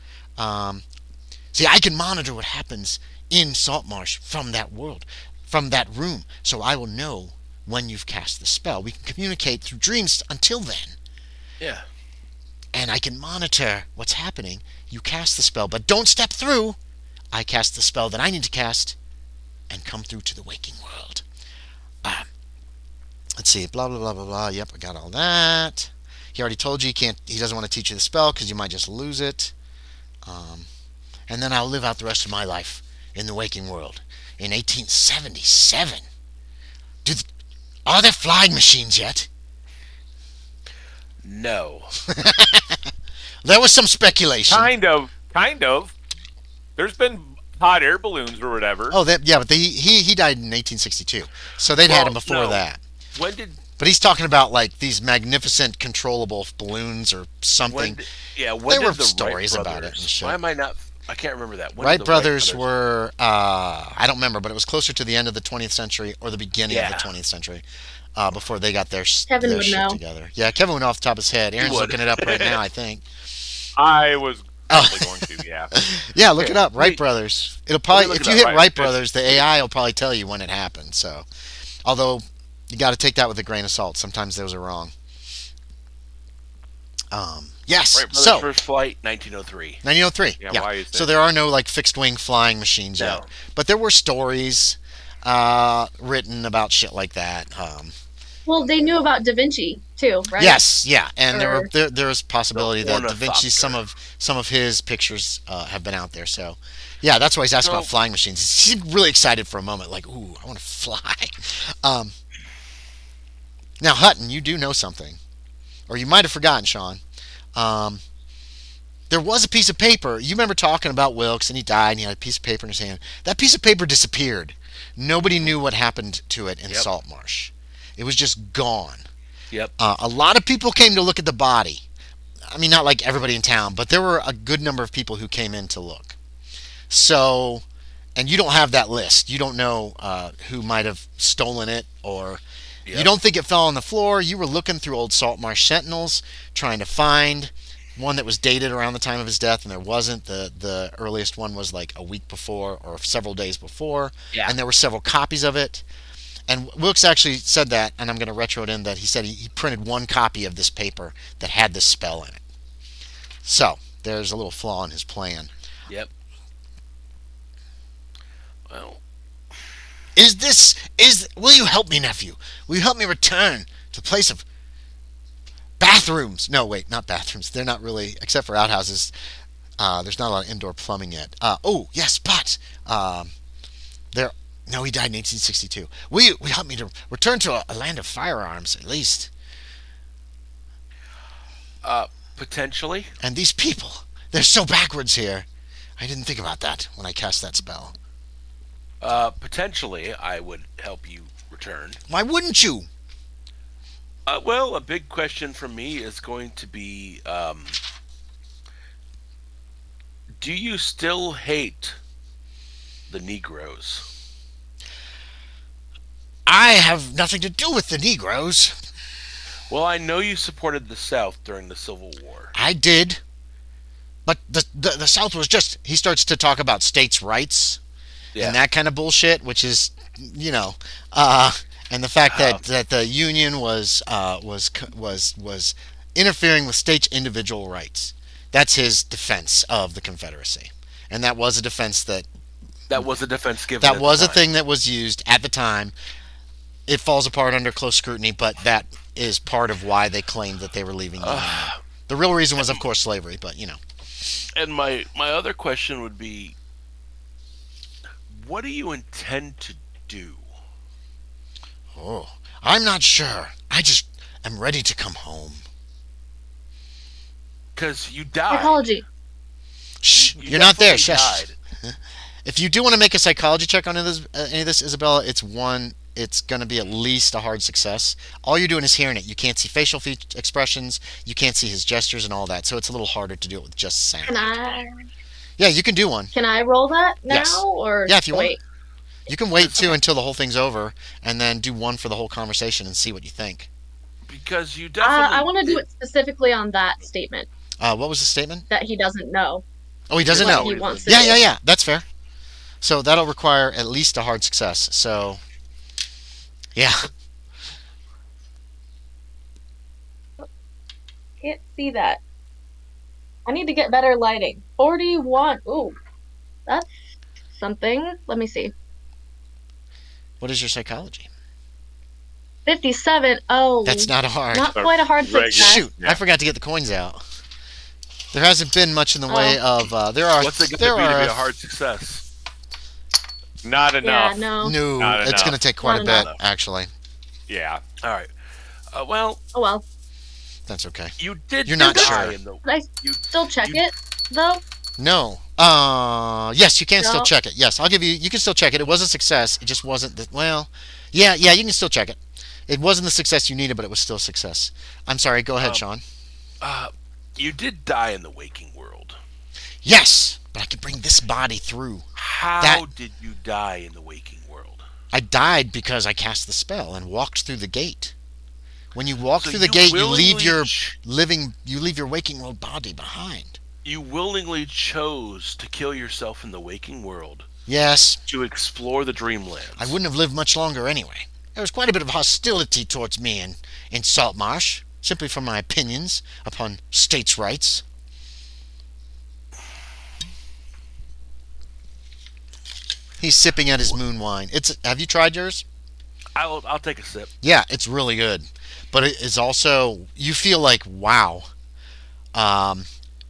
See, I can monitor what happens in Saltmarsh from that world, from that room. So I will know when you've cast the spell. We can communicate through dreams until then. Yeah. And I can monitor what's happening. You cast the spell, but don't step through. I cast the spell that I need to cast and come through to the waking world. Let's see, blah, blah, blah, blah, blah. Yep, I got all that. He already told you he doesn't want to teach you the spell because you might just lose it. And then I'll live out the rest of my life in the waking world. In 1877. Are there flying machines yet? No. There was some speculation. Kind of. There's been hot air balloons or whatever. Oh, but he died in 1862. So they'd had him before that. When did... But he's talking about like these magnificent controllable balloons or something. There were stories about it and shit. Why am I not... I can't remember that. Wright brothers were, I don't remember, but it was closer to the end of the 20th century or the beginning of the 20th century before they got their shit together. Yeah, Kevin would know off the top of his head. Aaron's looking it up right now, I think. I was probably going to, yeah. Yeah, look it up. Wright brothers. It'll probably, if you hit Wright brothers, the AI will probably tell you when it happened. So, although you got to take that with a grain of salt. Sometimes those are wrong. Yes. Wright brothers first flight, 1903. 1903. Yeah. Why is that? So there are no like fixed wing flying machines yet, but there were stories written about shit like that. Well, they knew about Da Vinci too, right? Yes, yeah, and Or- there was possibility that Da Vinci, ornithopter. some of his pictures have been out there. So, yeah, that's why he's asking about So- flying machines. He seemed really excited for a moment, like, "Ooh, I want to fly." Um, Now, Hutton, you do know something, or you might have forgotten, Sean. Um, there was a piece of paper. You remember talking about Wilkes, and he died, and he had a piece of paper in his hand. That piece of paper disappeared. Nobody knew what happened to it in Yep. Saltmarsh. It was just gone. Yep. A lot of people came to look at the body. I mean, not like everybody in town, but there were a good number of people who came in to look. So, and you don't have that list. You don't know who might have stolen it, or Yep. you don't think it fell on the floor. You were looking through old Saltmarsh Sentinels, trying to find one that was dated around the time of his death, and there wasn't. The earliest one was like a week before or several days before, Yeah. and there were several copies of it. And Wilkes actually said that, and I'm going to retro it in, that he said he printed one copy of this paper that had this spell in it. So, there's a little flaw in his plan. Yep. Well, Will you help me, nephew? Will you help me return to the place of bathrooms? No, wait, not bathrooms. They're not really, except for outhouses. There's not a lot of indoor plumbing yet. Oh, yes, but there. No, he died in 1862. Will you help me to return to a land of firearms, at least? potentially. And these people, they're so backwards here. I didn't think about that when I cast that spell. Potentially, I would help you return. Why wouldn't you? Well, a big question for me is going to be, do you still hate the Negroes? I have nothing to do with the Negroes. Well, I know you supported the South during the Civil War. I did. But the South was just... He starts to talk about states' rights Yeah. and that kind of bullshit, which is, and the fact that the Union was interfering with states' individual rights. That's his defense of the Confederacy. And that was a defense that was a defense given. that at was the a time. thing that was used at the time. It falls apart under close scrutiny, but that is part of why they claimed that they were leaving the Union. The real reason was, of course, slavery, but And my other question would be, what do you intend to do? Oh, I'm not sure. I just am ready to come home. Because you died. Psychology. Shh, You you're not there. definitely Shush. died. If you do want to make a psychology check on any of this, Isabella, it's going to be at least a hard success. All you're doing is hearing it. You can't see facial expressions. You can't see his gestures and all that. So it's a little harder to do it with just sound. Yeah, you can do one. Can I roll that now Yes. or Yeah, if you want. wait? You can wait too until the whole thing's over, and then do one for the whole conversation and see what you think. Because you definitely. I want to do it specifically on that statement What was the statement? that he doesn't know. Oh, he doesn't What know. he wants to Yeah, do. yeah, yeah. That's fair. So that'll require at least a hard success. So, yeah. Can't see that. I need to get better lighting. 41. Ooh, that's something. Let me see. What is your psychology? 57. Oh, That's not hard. not quite a hard Regular. success. Shoot, I forgot to get the coins out. There hasn't been much in the way of. There are. What's it going there to be to are be a hard success? Not enough. Yeah, no. No, Not it's enough. going to take quite a Not bit, enough. actually. Yeah. All right. Well, Oh well. That's okay. you did. You're not die sure. in the. Could I You still check you- it though? No. Yes, you can still No. check it. Yes, I'll give you. You can still check it. It was a success. It just wasn't. Yeah. You can still check it. It wasn't the success you needed, but it was still a success. I'm sorry. Go ahead, Sean. You did die in the waking world. Yes, but I could bring this body through. How did you die in the waking world? I died because I cast the spell and walked through the gate. When you walk So through the you gate, you leave willingly your ch- you leave your waking world body behind. You willingly chose to kill yourself in the waking world Yes, to explore the Dreamlands. I wouldn't have lived much longer anyway. There was quite a bit of hostility towards me in Saltmarsh, simply from my opinions upon states' rights. He's sipping at his moon wine. Have you tried yours? I'll take a sip. Yeah, it's really good, but it is also you feel like wow. Um,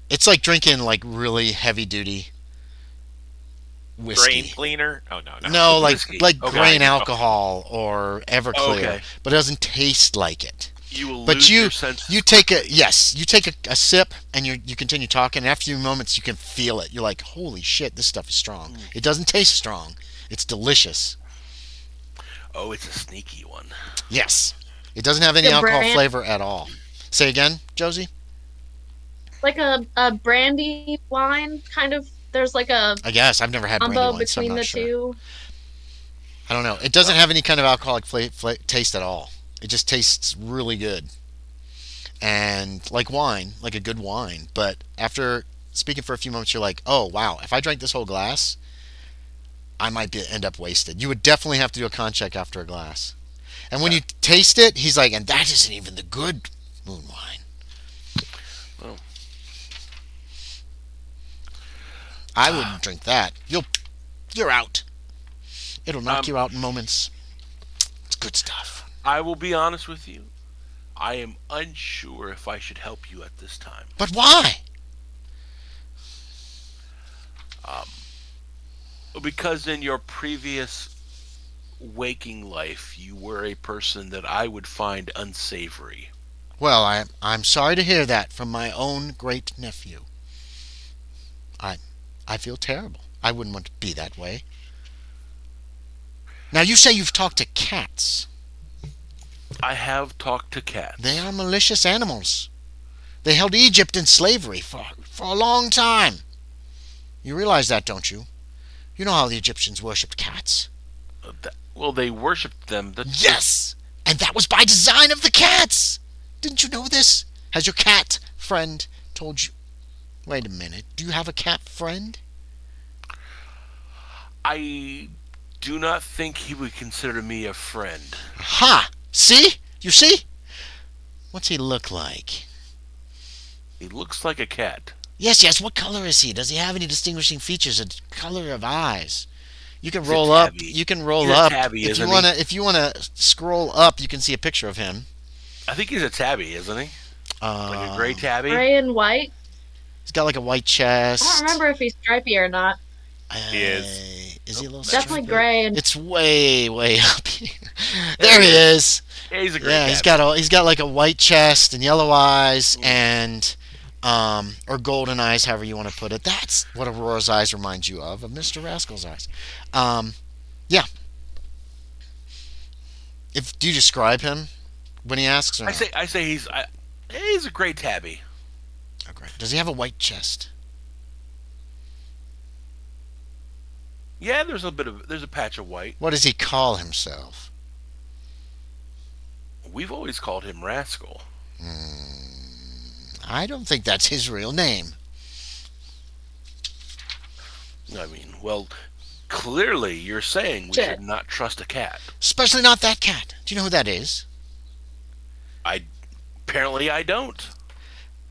it's like drinking like really heavy duty Drain whiskey. cleaner? Oh no, no. No, like Whiskey. Okay. grain alcohol or Everclear, Okay. but it doesn't taste like it. You will But lose you your sense. you take a yes, you take a sip and you continue talking. And after a few moments, you can feel it. You're like, holy shit, this stuff is strong. It doesn't taste strong. It's delicious. Oh, it's a sneaky one. Yes, it doesn't have any The alcohol brand, flavor at all. Say again, Josie. like a brandy wine kind of. There's like a I guess I've never had brandy combo wine, so I'm between not the sure. two. I don't know. It doesn't have any kind of alcoholic taste at all. It just tastes really good and like wine, like a good wine. But after speaking for a few moments, you're like, oh wow, if I drank this whole glass, I might end up wasted. You would definitely have to do a con check after a glass. And when you taste it, he's like, and that isn't even the good moon wine. Well, I wouldn't drink that. You're out. It'll knock you out in moments. It's good stuff. I will be honest with you. I am unsure if I should help you at this time. But why? Because in your previous waking life, you were a person that I would find unsavory. Well, I'm sorry to hear that from my own great nephew. I I feel terrible. I wouldn't want to be that way. Now you say you've talked to cats. I have talked to cats. They are malicious animals. They held Egypt in slavery for a long time. You realize that, don't you? You know how the Egyptians worshipped cats. Well, they worshipped them. Yes! And that was by design of the cats! Didn't you know this? Has your cat friend told you? Wait a minute. Do you have a cat friend? I do not think he would consider me a friend. Ha! See? You see? What's he look like? He looks like a cat. Yes. What color is he? Does he have any distinguishing features? A color of eyes? You can He's a roll up. tabby. You can roll He's a up. tabby, If isn't you he? wanna, if you wanna scroll up, you can see a picture of him. I think he's a tabby, isn't he? Like a gray Uh, tabby. Gray and white. he's got like a white I chest. don't remember if he's stripy or not. He is. Is he a little Definitely stripy? gray and It's way up here. There he is. Yeah, he's a gray Yeah, tabby. he's got like a white chest and yellow eyes and or golden eyes, however you want to put it. That's what Aurora's eyes remind you of Mr. Rascal's eyes. Yeah. Do you describe him when he asks or I not? say he's a gray tabby. Okay. Does he have a white chest? Yeah, there's a patch of white. What does he call himself? We've always called him Rascal. I don't think that's his real name. I mean, well, clearly you're saying we Shit. should not trust a cat. Especially not that cat. Do you know who that is? Apparently I don't.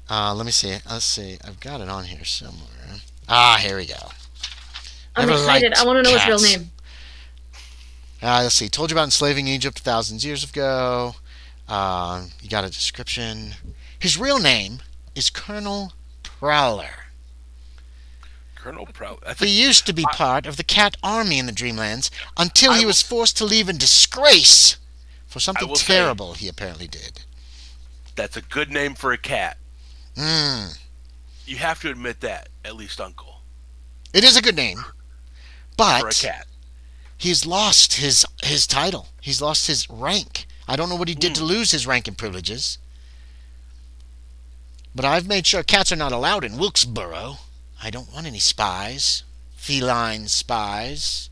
Let me see. Let's see. I've got it on here somewhere. Ah, here we go. I'm Never excited. liked I want to know his real cats. name. Let's see. Told you about enslaving Egypt thousands of years ago. You got a description. His real name is Colonel Prowler. Colonel Prout. He used to be part of the cat army in the Dreamlands until he I was forced to leave in disgrace for something will say- terrible he apparently did. That's a good name for a cat. Mm. You have to admit that, at least, Uncle, It is a good name, for a but cat. he's lost his title. He's lost his rank. I don't know what he did to lose his rank and privileges. But I've made sure cats are not allowed in Wilkesborough. I don't want any spies. Feline spies.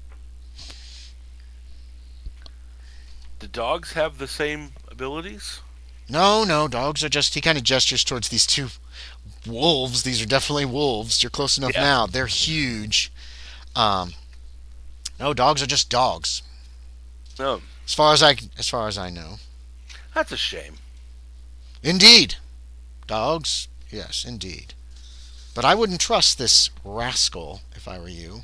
Do dogs have the same abilities? No, dogs are just... He kind of gestures towards these two wolves. These are definitely wolves. You're close enough Yeah. now. They're huge. No, dogs are just dogs. No. As far as I know. That's a shame. Indeed. Dogs, yes, indeed. But I wouldn't trust this rascal if I were you.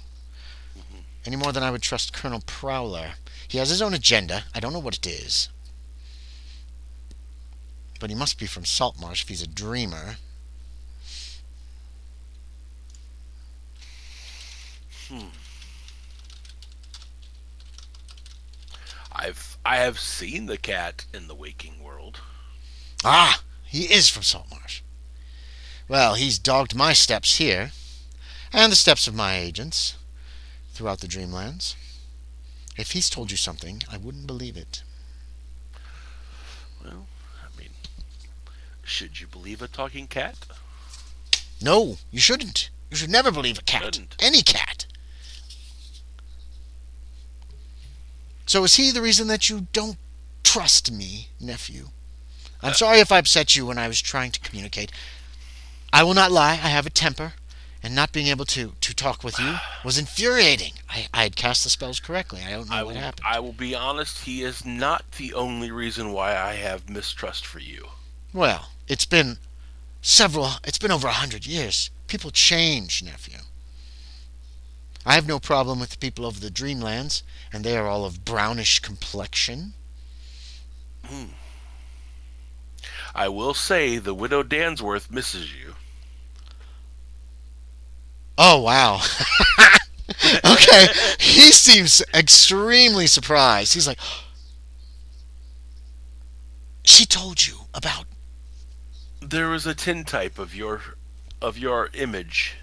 Any more than I would trust Colonel Prowler. He has his own agenda. I don't know what it is. But he must be from Saltmarsh if he's a dreamer. I have seen the cat in the waking world. Ah, he is from Saltmarsh. Well, he's dogged my steps here, and the steps of my agents throughout the Dreamlands. If he's told you something, I wouldn't believe it. Well, I mean, should you believe a talking cat? No, you shouldn't. You should never believe a cat. Shouldn't. Any cat. So is he the reason that you don't trust me, nephew? I'm sorry if I upset you when I was trying to communicate. I will not lie, I have a temper, and not being able to talk with you was infuriating. I had cast the spells correctly. I don't know what happened. I will be honest, he is not the only reason why I have mistrust for you. Well, it's been over 100 years. People change, nephew. I have no problem with the people of the Dreamlands, and they are all of brownish complexion. I will say the widow Dansworth misses you. Oh, wow. Okay, he seems extremely surprised. He's like, she told you about... There was a tintype of your image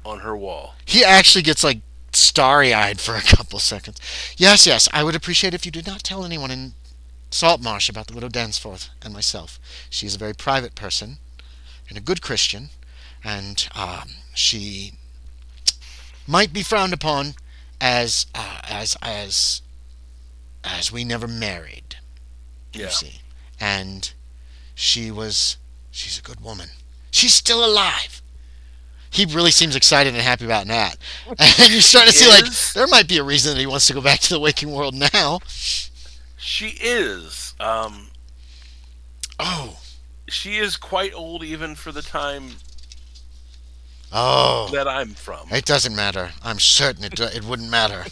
on her wall. He actually gets like starry-eyed for a couple seconds. Yes, I would appreciate if you did not tell anyone in Saltmarsh about the widow Dansforth and myself. She is a very private person and a good Christian, and she might be frowned upon as we never married. You see, and she's a good woman. She's still alive. He really seems excited and happy about that. And you're starting to see, like, there might be a reason that he wants to go back to the waking world now. She is. Oh. She is quite old even for the time Oh. that I'm from. It doesn't matter. I'm certain it wouldn't matter.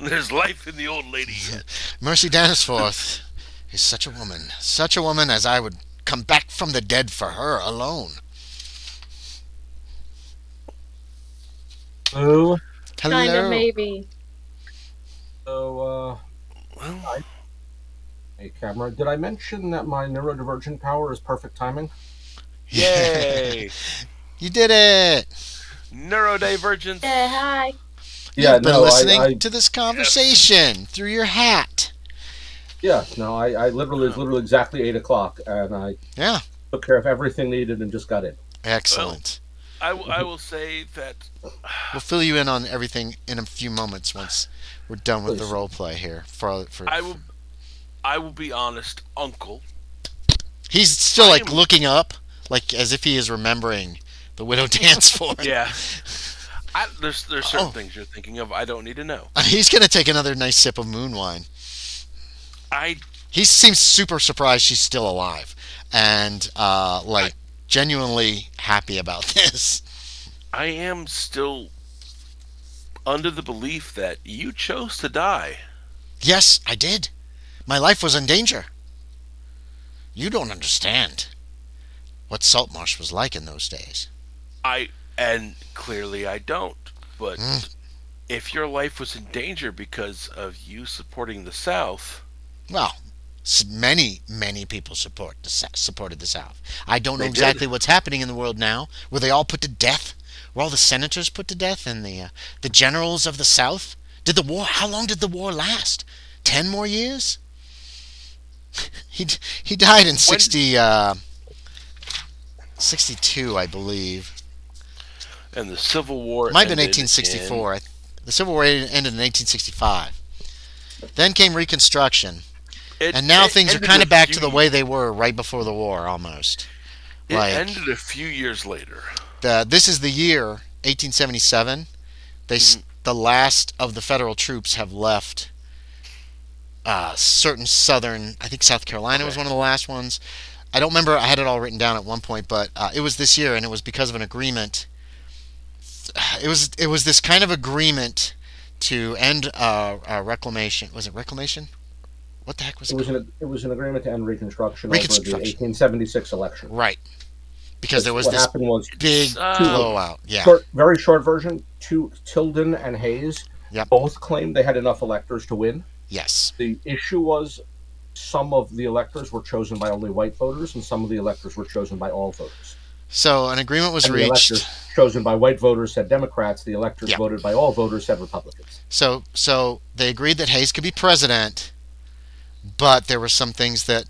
There's life in the old lady yet. Mercy Danisforth is such a woman. Such a woman as I would come back from the dead for her alone. Hello. Kind of, maybe. So, hey, camera. Did I mention that my neurodivergent power is perfect timing? Yay! You did it! Neurodivergence. Yeah, hi. You've been listening to this conversation through your hat. Yeah, no, I literally, it was literally exactly 8 o'clock, and I took care of everything needed and just got in. Excellent. Well, I will say that... We'll fill you in on everything in a few moments once we're done with the role play here. I will be honest, Uncle. He's still like looking up, like as if he is remembering the widow Dansforth. Yeah. There's certain things you're thinking of I don't need to know. He's gonna take another nice sip of moon wine. He seems super surprised she's still alive, and genuinely happy about this. I am still under the belief that you chose to die. Yes, I did. My life was in danger. You don't understand what Saltmarsh was like in those days. And clearly I don't. But if your life was in danger because of you supporting the South... Well, many people supported the South. I don't know exactly what's happening in the world now. Were they all put to death? Were all the senators put to death and the generals of the South? How long did the war last? 10 more years? He died in 62, I believe. And the Civil War... It might have been 1864. The Civil War ended in 1865. Then came Reconstruction. And now things are kind of back to the way they were right before the war, almost. It ended a few years later. This is the year, 1877. The last of the federal troops have left certain southern... I think South Carolina was one of the last ones. I don't remember. I had it all written down at one point, but it was this year, and it was because of an agreement. It was this kind of agreement to end reclamation. Was it reclamation? What the heck was it? It was an agreement to end Reconstruction over the Reconstruction. 1876 election. Right. Because there was what this happened was big blowout. Yeah. Very short version. Tilden and Hayes both claimed they had enough electors to win. Yes. The issue was some of the electors were chosen by only white voters, and some of the electors were chosen by all voters. So an agreement was reached. The electors chosen by white voters said Democrats. The electors voted by all voters said Republicans. So they agreed that Hayes could be president, but there were some things the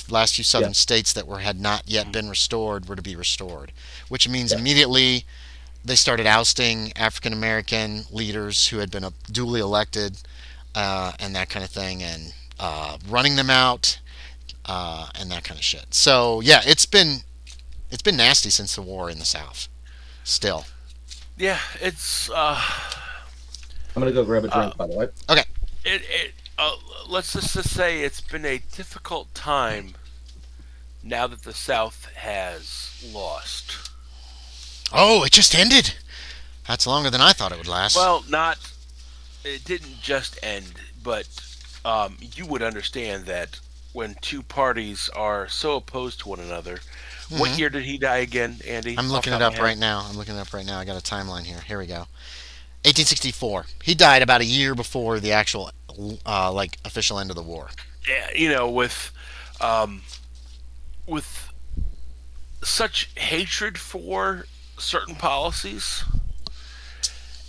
last few southern states that had not yet been restored were to be restored, which means immediately they started ousting African American leaders who had been duly elected and that kind of thing, and running them out and that kind of shit. So yeah, it's been nasty since the war in the South. Still. Yeah, it's. I'm gonna go grab a drink, by the way. Okay. Let's just say it's been a difficult time now that the South has lost. Oh, it just ended. That's longer than I thought it would last. Well, it didn't just end, but you would understand that when two parties are so opposed to one another. Mm-hmm. What year did he die again, Andy? I'm looking it up right now. I got a timeline here. Here we go. 1864. He died about a year before the actual official end of the war. Yeah, with such hatred for certain policies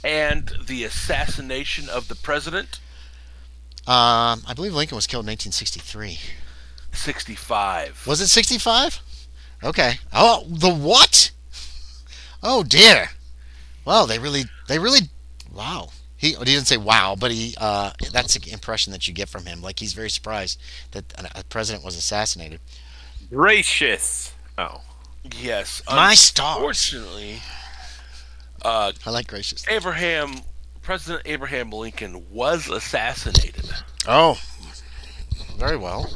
and the assassination of the president. I believe Lincoln was killed in 1863. 65. Was it 65? Okay. Oh, the what? Oh dear. Well, they really. Wow. He didn't say wow, but that's the impression that you get from him. Like he's very surprised that a president was assassinated. Gracious. Oh. Yes. My stars. Unfortunately, I like gracious. President Abraham Lincoln was assassinated. Oh. Very well.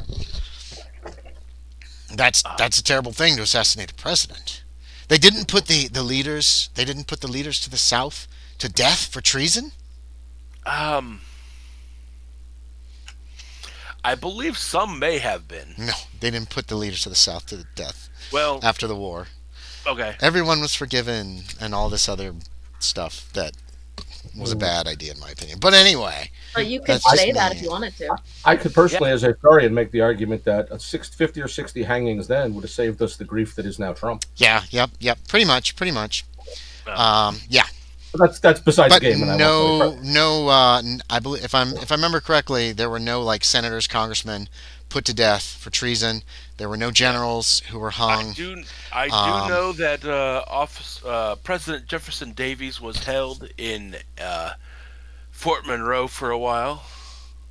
That's a terrible thing to assassinate a president. They didn't put the leaders. They didn't put the leaders to the South to death for treason. I believe some may have been. No, they didn't put the leaders to the South to death. Well, after the war, okay, everyone was forgiven, and all this other stuff that was a bad idea in my opinion. But anyway, but you could say that if you wanted to. I could personally, as a historian, make the argument that 50 or 60 hangings then would have saved us the grief that is now Trump. Yeah, yep. Pretty much. Yeah. But that's besides the game. I believe if I remember correctly, there were no senators, congressmen put to death for treason. There were no generals who were hung. I do know that President Jefferson Davis was held in Fort Monroe for a while.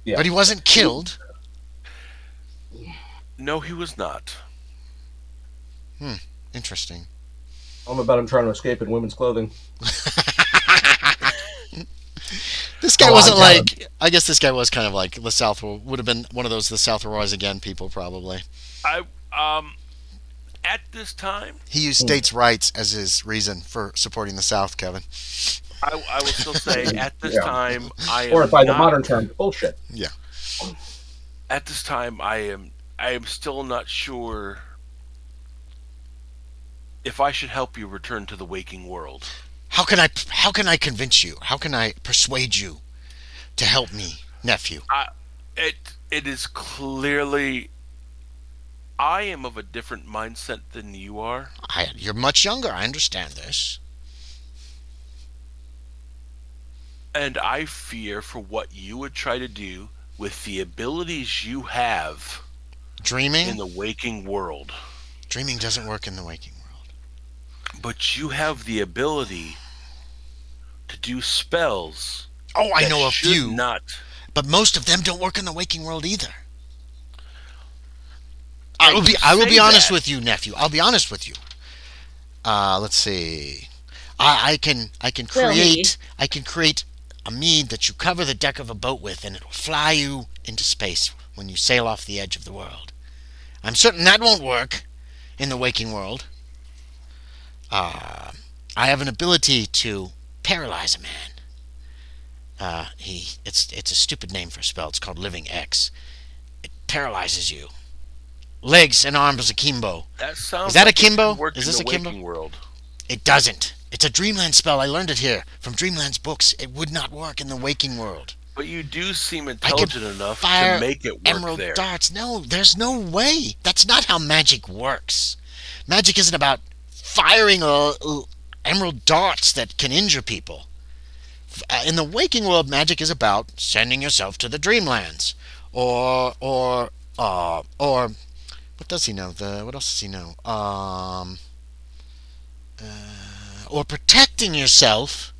Yeah. But he wasn't killed. No, he was not. Interesting. I'm about him trying to escape in women's clothing. This guy wasn't I guess this guy was kind of like the South would have been one of those the South will rise again people probably. At this time he used states' rights as his reason for supporting the South, Kevin. I will still say at this time or by the modern term, bullshit. Yeah. At this time I am still not sure if I should help you return to the waking world. How can I convince you? How can I persuade you to help me, nephew? It is clearly I am of a different mindset than you are. You're much younger. I understand this. And I fear for what you would try to do with the abilities you have. Dreaming? In the waking world. Dreaming doesn't work in the waking world. But you have the ability to do spells. Oh, I know a few. Not. But most of them don't work in the waking world either. I will be honest with you, nephew. I'll be honest with you. Let's see. I can create a mead that you cover the deck of a boat with, and it'll fly you into space when you sail off the edge of the world. I'm certain that won't work in the waking world. I have an ability to paralyze a man It's a stupid name for a spell. It's called Living X. It paralyzes you. Legs and arms akimbo. That sounds Is that like akimbo? It worked Is in this the akimbo? waking world. It doesn't. It's a Dreamland spell. I learned it here from Dreamland's books. It would not work in the waking world. But you do seem I intelligent could enough fire to make it work emerald there. darts. No, there's no way. That's not how magic works. Magic isn't about firing emerald darts that can injure people. In the waking world, magic is about sending yourself to the Dreamlands, or what does he know? What else does he know? Or protecting yourself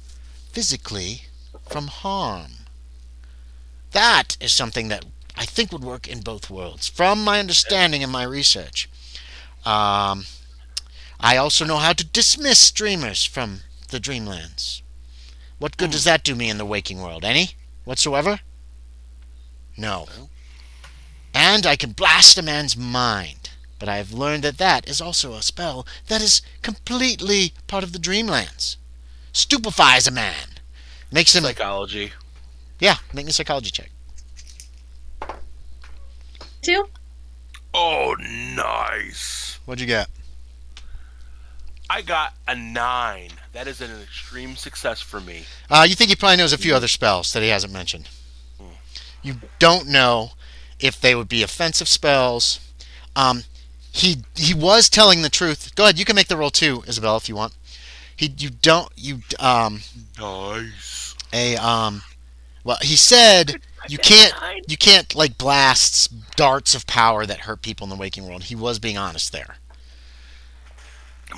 physically from harm. That is something that I think would work in both worlds, from my understanding and my research. I also know how to dismiss dreamers from the Dreamlands. What good does that do me in the waking world? Any? Whatsoever? No. And I can blast a man's mind. But I have learned that that is also a spell that is completely part of the Dreamlands. Stupefies a man. Makes him... Psychology. Yeah, make me a psychology check. 2? Oh, nice. What'd you get? I got a 9. That is an extreme success for me. You think he probably knows a few other spells that he hasn't mentioned. You don't know if they would be offensive spells. He was telling the truth. Go ahead, you can make the roll too, Isabella, if you want. Nice. Well, he said you can't like blast darts of power that hurt people in the waking world. He was being honest there.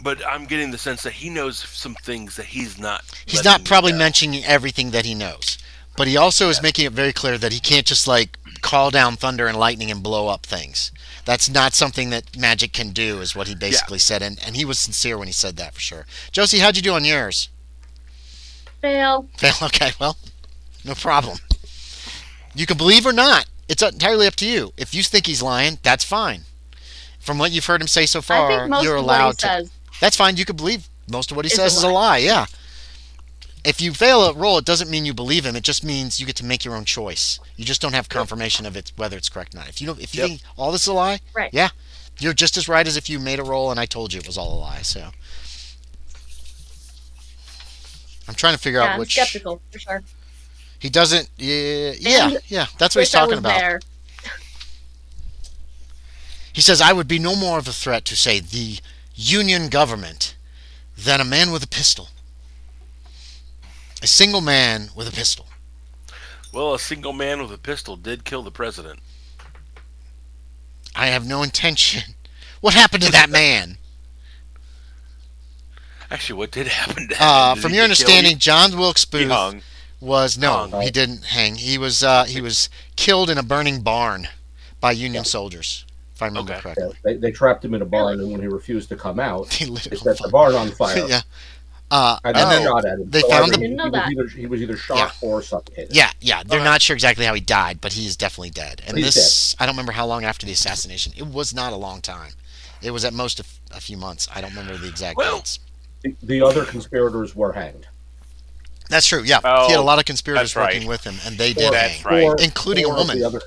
But I'm getting the sense that he knows some things that he's not. He's not probably know. mentioning everything that he knows. But he also is making it very clear that he can't just like call down thunder and lightning and blow up things. That's not something that magic can do, is what he basically said. And he was sincere when he said that, for sure. Josie, how'd you do on yours? Fail. Fail? Okay, well, no problem. You can believe or not. It's entirely up to you. If you think he's lying, that's fine. From what you've heard him say so I far, think most you're of what he allowed to. says. That's fine. You can believe most of what he says is a a lie. Yeah. If you fail a roll, it doesn't mean you believe him. It just means you get to make your own choice. You just don't have confirmation of it, whether it's correct or not. If you think all this is a lie, Right. yeah, you're just as right as if you made a roll and I told you it was all a lie. So I'm trying to figure out I'm which. skeptical, for sure. He doesn't. Yeah. That's what he's Wish I talking was about. there. He says, I would be no more of a threat to, say, the Union government than a man with a pistol. A single man with a pistol. Well, a single man with a pistol did kill the president. I have no intention. What happened to that man? Actually, what did happen to him? Did From he your get killed? understanding, John Wilkes He Booth hung. was Hung. he didn't hang. He was killed in a burning barn by Union soldiers, if I remember Okay. correctly. They trapped him in a barn, and when he refused to come out, They lit they it on set the fire. barn on fire. Yeah. And And then then shot at him. they So found either the- Didn't know that. he was either shot or suffocated. Yeah. They're Okay. not sure exactly how he died, but he is definitely dead. And He's this, I don't remember how long after the assassination. It was not a long time. It was at most a few months. I don't remember the exact dates. The other conspirators were hanged. That's true. Yeah, Oh, he had a lot of conspirators that's right. working with him, and they did That's hang, right. including a Four of woman. the other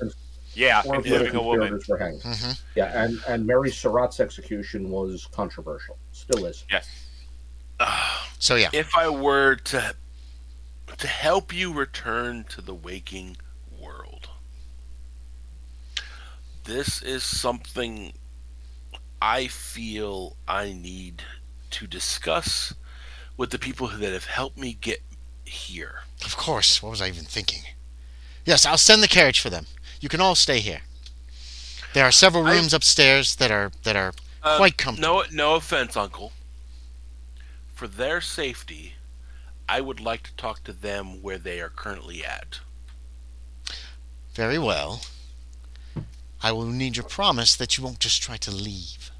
Yeah, four of the other including a woman. conspirators were hanged. Mm-hmm. Yeah, and Mary Surratt's execution was controversial. Still is. Yes. So yeah, If I were to help you return to the waking world, this is something I feel I need to discuss with the people that have helped me get here. of course. What was I even thinking? Yes, I'll send the carriage for them. You can all stay here. There are several rooms upstairs that are quite comfortable. No offense, Uncle. For their safety, I would like to talk to them where they are currently at. Very well. I will need your promise that you won't just try to leave.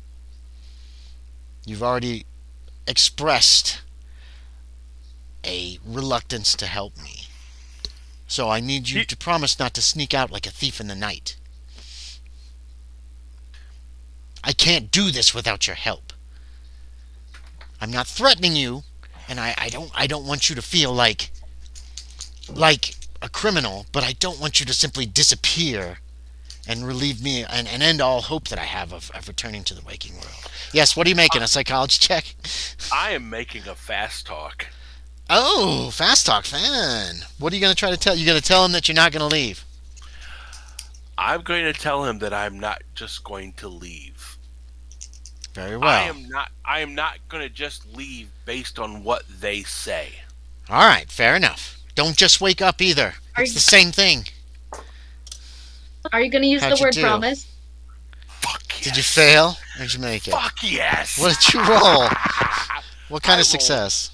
You've already expressed a reluctance to help me. So I need you to promise not to sneak out like a thief in the night. I can't do this without your help. I'm not threatening you, and I don't want you to feel like a criminal, but I don't want you to simply disappear and relieve me and end all hope that I have of returning to the waking world. Yes, what are you making? A psychology check? I am making a fast talk. Oh, fast talk fan. What are you going to try to tell? You're going to tell him that you're not going to leave. I'm going to tell him that I'm not just going to leave. Very well. I am not going to just leave based on what they say. All right, fair enough. Don't just wake up either. It's the same thing. Are you going to use the word promise? Fuck yes. Did you fail? Or did you make it? Fuck yes. What did you roll? What kind of success?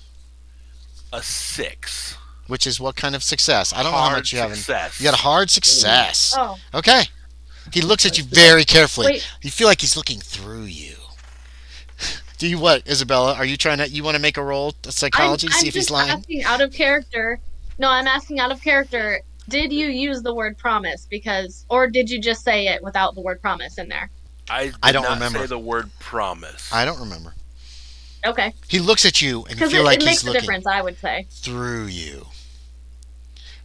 A 6. Which is what kind of success? I don't know how much you have. You got a hard success. Oh. Okay. He looks at you very carefully. Wait. You feel like he's looking through you. Do you what, Isabella? Are you trying to? You want to make a roll, a psychology, see if he's lying? I'm asking out of character. No, I'm asking out of character. Did you use the word promise? Or did you just say it without the word promise in there? I don't remember. Say the word promise. I don't remember. Okay. He looks at you and you feel like he's looking. It makes a difference, I would say. Through you.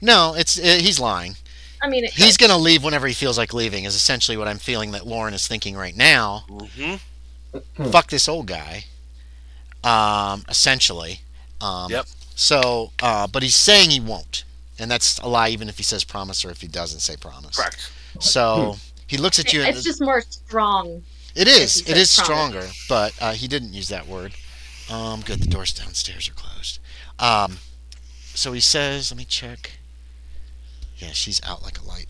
No, he's lying. I mean, he's going to leave whenever he feels like leaving. Is essentially what I'm feeling that Loren is thinking right now. Mm-hmm. Fuck this old guy. Essentially. Yep. So, but he's saying he won't. And that's a lie even if he says promise or if he doesn't say promise. Correct. So, he looks at you. It's just more strong. It is. It is stronger, but he didn't use that word. Good. The doors downstairs are closed. So he says, let me check. Yeah, she's out like a light.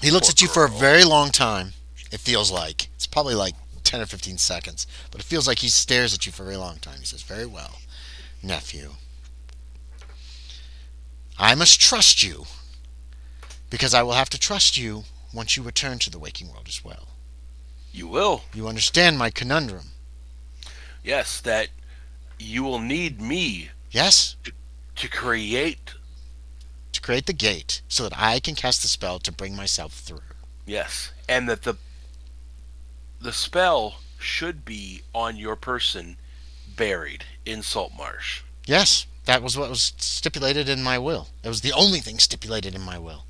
He looks at you for a very long time, it feels like. It's probably like 10 or 15 seconds. But it feels like he stares at you for a very long time. He says, very well, nephew. I must trust you, because I will have to trust you once you return to the waking world as well. You will. You understand my conundrum? Yes, that you will need me. Yes? To create the gate so that I can cast the spell to bring myself through. Yes, and that the spell should be on your person buried in Saltmarsh. Yes, that was what was stipulated in my will. It was the only thing stipulated in my will.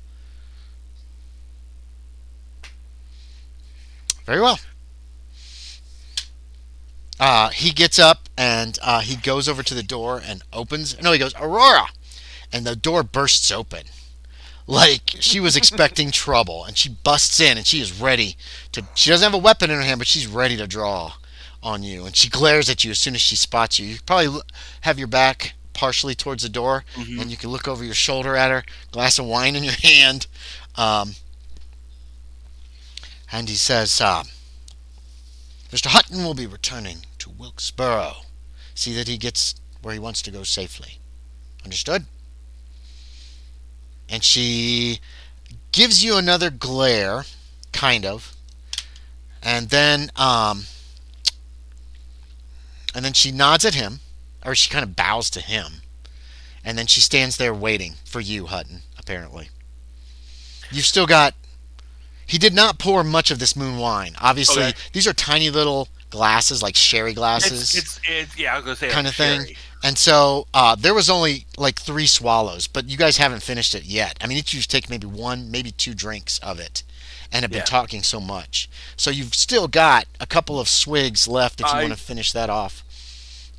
Very well. He gets up and he goes over to the door and opens. No, he goes, Aurora! And the door bursts open. Like she was expecting trouble. And she busts in and she is ready to. She doesn't have a weapon in her hand, but she's ready to draw on you. And she glares at you as soon as she spots you. You probably have your back partially towards the door. Mm-hmm. And you can look over your shoulder at her. Glass of wine in your hand. And he says, Mr. Hutton will be returning to Wilkesborough. See that he gets where he wants to go safely. Understood? And she gives you another glare, kind of. And then she nods at him, or she kind of bows to him. And then she stands there waiting for you, Hutton, apparently. You've still got... He did not pour much of this moon wine. Obviously, okay. These are tiny little glasses, like sherry glasses. Yeah, I was going to say kind of sherry. Thing. And so there was only like 3 swallows, but you guys haven't finished it yet. I mean, each of you take maybe 1, maybe 2 drinks of it, and have been talking so much. So you've still got a couple of swigs left if you want to finish that off.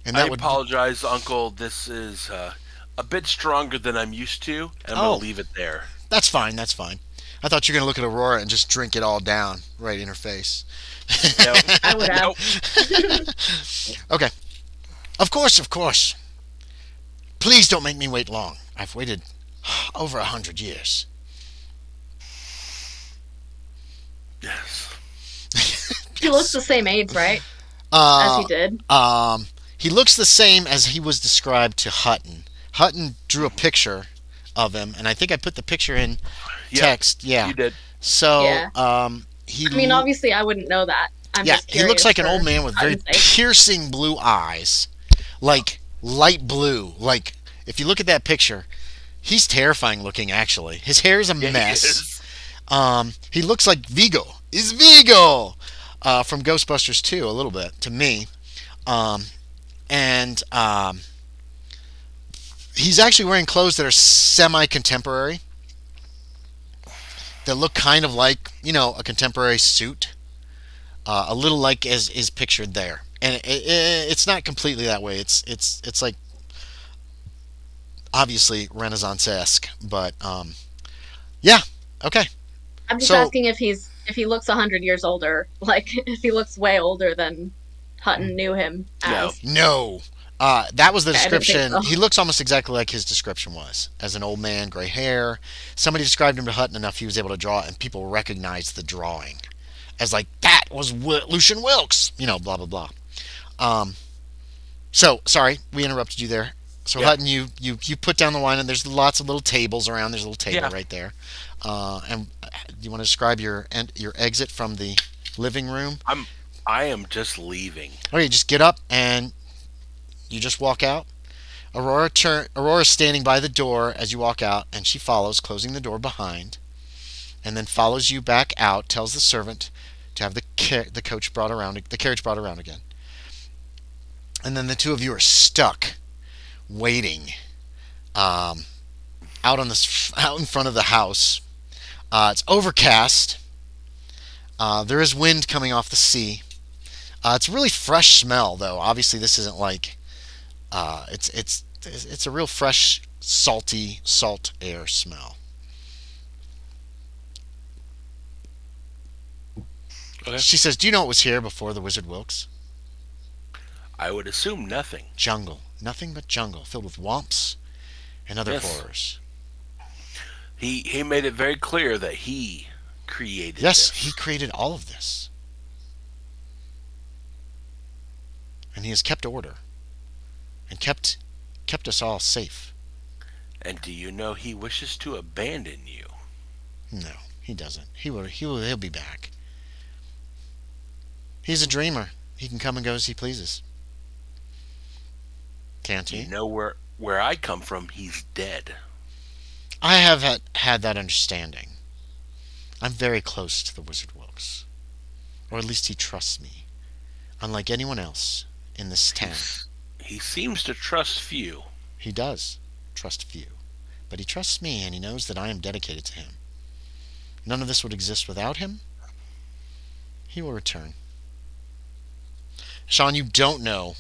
And that apologize, Uncle. This is a bit stronger than I'm used to, and I'm going to leave it there. That's fine. That's fine. I thought you were going to look at Aurora and just drink it all down right in her face. No, I would have. Okay. Of course. Please don't make me wait long. I've waited over 100 years. Yes. He looks the same age, right? As he did. He looks the same as he was described to Hutton. Hutton drew a picture of him, and I think I put the picture in text. Yeah, you did. So, obviously, I wouldn't know that. I'm just he looks like an old man with very piercing blue eyes, like light blue. Like if you look at that picture, he's terrifying looking. Actually, his hair is a mess. He looks like Vigo. Is Vigo from Ghostbusters 2 a little bit to me, He's actually wearing clothes that are semi-contemporary, that look kind of like, a contemporary suit, a little like as is pictured there. And it's not completely that way. It's like obviously Renaissance-esque, but yeah, okay. I'm just So asking if he looks 100 years older, like if he looks way older than Hutton knew him as. no. That was the Okay, I didn't think description. so. He looks almost exactly like his description was, as an old man, gray hair. Somebody described him to Hutton enough he was able to draw it, and people recognized the drawing as like, that was Lucian Wilkes, blah blah blah. So sorry, we interrupted you there. So Yeah. Hutton, you put down the wine, and there's lots of little tables around. There's a little table Yeah. right there. And do you want to describe your exit from the living room? I am just leaving. Okay, just get up and you just walk out. Aurora's standing by the door as you walk out, and she follows, closing the door behind, and then follows you back out. Tells the servant to have the carriage brought around again. And then the two of you are stuck, waiting, out in front of the house. It's overcast. There is wind coming off the sea. It's a really fresh smell, though. Obviously, this isn't like it's a real fresh, salty, salt air smell. Okay. She says, "Do you know what was here before the Wizard Wilkes? I would assume nothing. Jungle, nothing but jungle, filled with womps and other Yes. horrors." He made it very clear that he created Yes, this. he created all of this, and he has kept order and kept us all safe. And do you know he wishes to abandon you? No, he doesn't. He'll be back. He's a dreamer. He can come and go as he pleases. Can't he? You know where I come from, he's dead. I have had that understanding. I'm very close to the Wizard Wilkes. Or at least he trusts me. Unlike anyone else in this town. He seems to trust few. He does trust few. But he trusts me, and he knows that I am dedicated to him. None of this would exist without him. He will return. Sean, you don't know.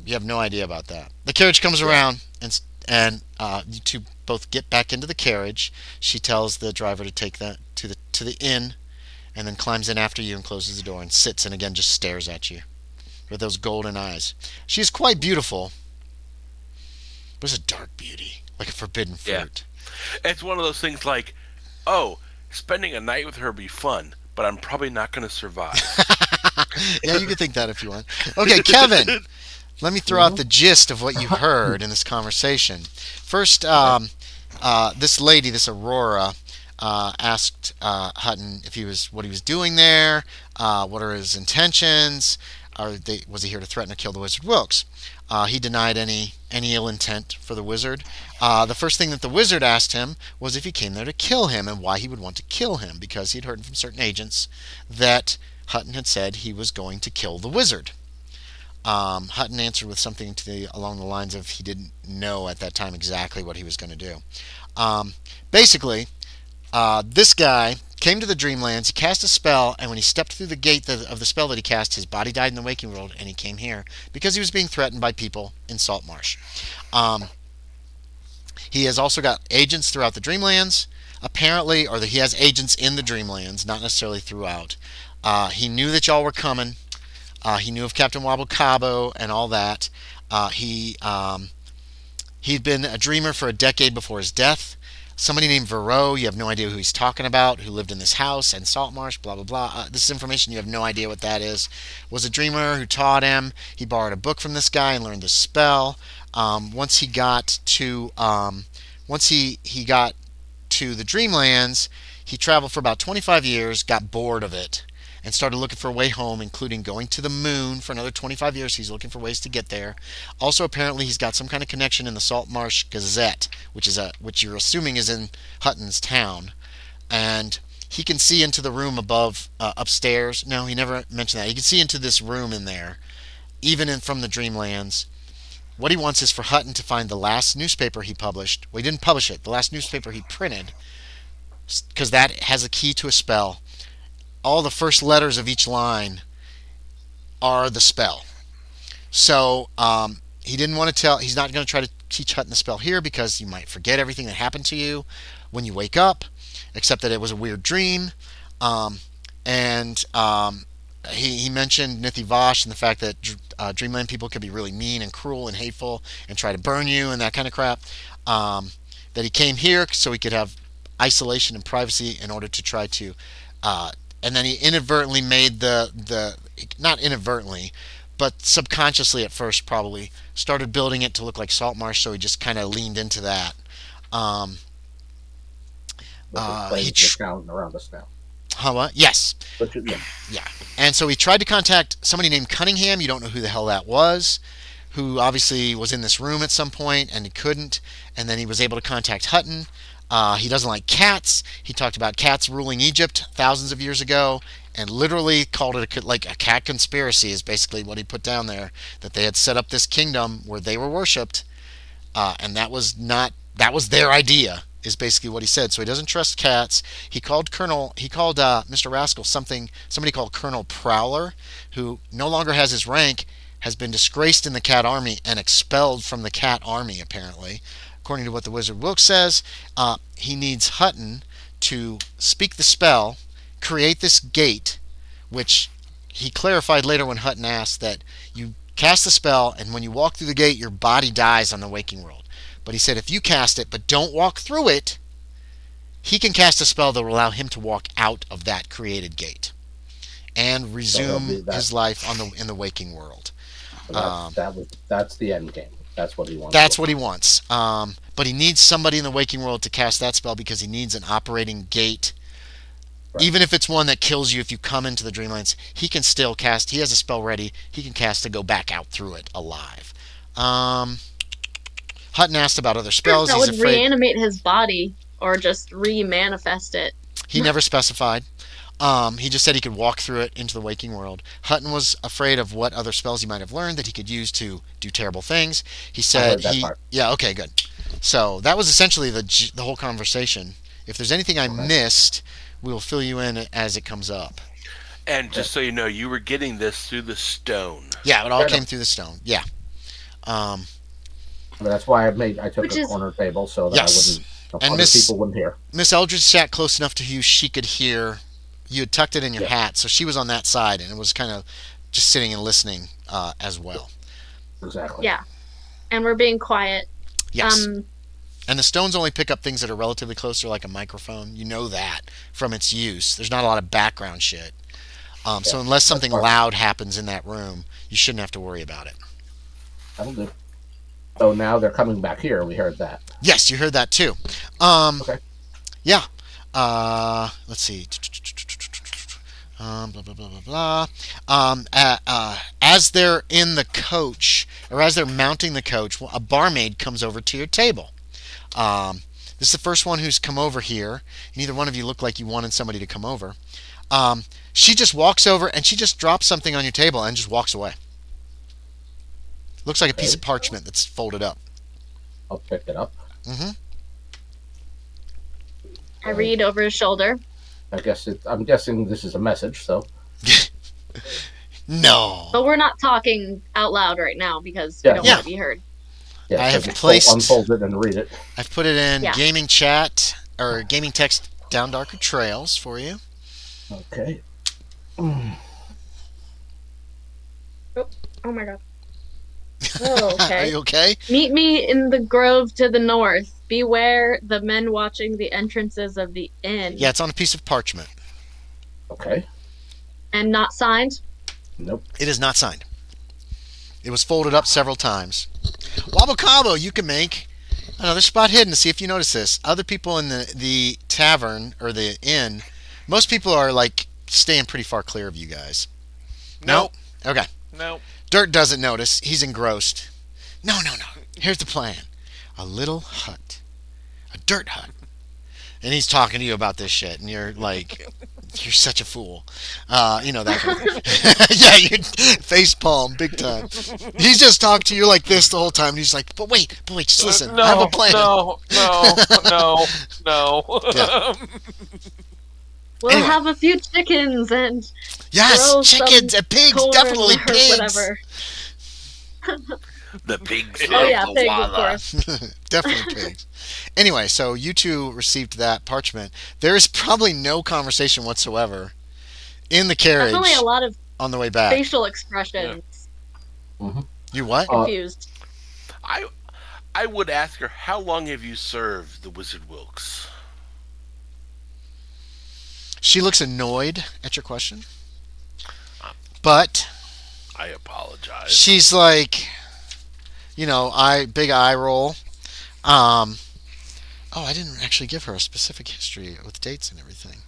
You have no idea about that. The carriage comes around, and you two both get back into the carriage. She tells the driver to take that to the inn, and then climbs in after you and closes the door and sits and again just stares at you with those golden eyes. She is quite beautiful, but it's a dark beauty, like a forbidden fruit. Yeah. It's one of those things like, oh, spending a night with her would be fun, but I'm probably not going to survive. Yeah, you can think that if you want. Okay, Kevin, let me throw out the gist of what you heard in this conversation. First, this lady, this Aurora, asked Hutton what he was doing there, what are his intentions, was he here to threaten or kill the Wizard Wilkes? He denied any ill intent for the wizard. The first thing that the wizard asked him was if he came there to kill him and why he would want to kill him, because he'd heard from certain agents that Hutton had said he was going to kill the wizard. Hutton answered with something along the lines of he didn't know at that time exactly what he was going to do. Basically, this guy came to the Dreamlands, he cast a spell, and when he stepped through the gate of the spell that he cast, his body died in the waking world, and he came here because he was being threatened by people in Saltmarsh. He has also got agents throughout the Dreamlands, apparently, or he has agents in the Dreamlands, not necessarily throughout. He knew that y'all were coming. He knew of Captain Wabo Cabo and all that. He'd been a dreamer for a decade before his death. Somebody named Verreau, you have no idea who he's talking about, who lived in this house and Saltmarsh, blah, blah, blah. This information, you have no idea what that is. Was a dreamer who taught him. He borrowed a book from this guy and learned the spell. Once he got to the Dreamlands, he traveled for about 25 years, got bored of it, and started looking for a way home, including going to the moon for another 25 years. He's looking for ways to get there. Also, apparently, he's got some kind of connection in the Saltmarsh Gazette, which you're assuming is in Hutton's town. And he can see into the room above, upstairs. No, he never mentioned that. He can see into this room in there, even from the Dreamlands, what he wants is for Hutton to find the last newspaper he published. Well, he didn't publish it. The last newspaper he printed, because that has a key to a spell. All the first letters of each line are the spell. So he didn't want to tell. He's not going to try to teach Hutton the spell here because you might forget everything that happened to you when you wake up, except that it was a weird dream. And he mentioned Nithi Vosh and the fact that Dreamland people could be really mean and cruel and hateful and try to burn you and that kind of crap. That he came here so he could have isolation and privacy in order to try to. And then he inadvertently made not inadvertently, but subconsciously at first probably started building it to look like salt marsh. So he just kind of leaned into that. He around us now. Huh, what? Yes. Yeah. And so he tried to contact somebody named Cunningham. You don't know who the hell that was, who obviously was in this room at some point, and he couldn't. And then he was able to contact Hutton. He doesn't like cats. He talked about cats ruling Egypt thousands of years ago, and literally called it a cat conspiracy is basically what he put down there, that they had set up this kingdom where they were worshipped, and that was their idea, is basically what he said. So he doesn't trust cats. He called Mr. Rascal somebody called Colonel Prowler, who no longer has his rank, has been disgraced in the cat army and expelled from the cat army, apparently. According to what the Wizard Wilkes says, he needs Hutton to speak the spell, create this gate, which he clarified later when Hutton asked that you cast the spell, and when you walk through the gate, your body dies on the waking world. But he said if you cast it, but don't walk through it, he can cast a spell that will allow him to walk out of that created gate and resume his life in the waking world. That's the end game. That's what he wants. That's what he wants. But he needs somebody in the waking world to cast that spell because he needs an operating gate. Right. Even if it's one that kills you if you come into the Dreamlands, he can still cast. He has a spell ready. He can cast to go back out through it alive. Hutton asked about other spells. That would reanimate his body or just re-manifest it. He never specified. He just said he could walk through it into the waking world. Hutton was afraid of what other spells he might have learned that he could use to do terrible things. He said yeah, okay, good. So that was essentially the whole conversation. If there's anything I missed, we'll fill you in as it comes up. And just so you know, you were getting this through the stone. Yeah, it all came through the stone. Yeah. That's why I took a corner table so that people wouldn't hear. Miss Eldridge sat close enough to you she could hear. You had tucked it in your hat, so she was on that side, and it was kind of just sitting and listening as well. Exactly. Yeah, and we're being quiet. Yes. And the stones only pick up things that are relatively closer, like a microphone. You know that from its use. There's not a lot of background shit. So unless something loud happens in that room, you shouldn't have to worry about it. That'll do. So now they're coming back here. We heard that. Yes, you heard that too. Okay. Yeah. Let's see. Blah, blah, blah, blah, blah. As they're in the coach, or as they're mounting the coach, a barmaid comes over to your table. This is the first one who's come over here. Neither one of you look like you wanted somebody to come over. She just walks over and she just drops something on your table and just walks away. Looks like a piece of parchment that's folded up. I'll pick it up. Mm-hmm. I read over his shoulder. I'm guessing this is a message, so. No. But we're not talking out loud right now because we don't want to be heard. Yeah, I have unfold it and read it. I've put it in gaming chat or gaming text Down Darker Trails for you. Okay. Oh my god. Oh, okay. Are you okay? Meet me in the grove to the north. Beware the men watching the entrances of the inn. Yeah, it's on a piece of parchment. Okay. And not signed? Nope. It is not signed. It was folded up several times. Wabo Cabo, you can make another spot hidden to see if you notice this. Other people in the tavern or the inn, most people are like staying pretty far clear of you guys. Nope. Okay. Nope. Dirt doesn't notice. He's engrossed. No. Here's the plan. A little hut. A dirt hut. And he's talking to you about this shit. And you're like, You're such a fool. That. Yeah, you face palm big time. He's just talking to you like this the whole time, and he's like, but wait, just listen. I have a plan. No. Yeah. We'll have a few chickens and yes, chickens and pigs, definitely pigs. Whatever. The pigs. Oh yeah, pigs, of course. Definitely pigs. Anyway, so you two received that parchment. There is probably no conversation whatsoever in the carriage. Definitely a lot of on the way back. Facial expressions. Yeah. Mm-hmm. You what? Confused. I would ask her, how long have you served the Wizard Wilkes? She looks annoyed at your question, but I apologize. She's like, big eye roll. Oh, I didn't actually give her a specific history with dates and everything.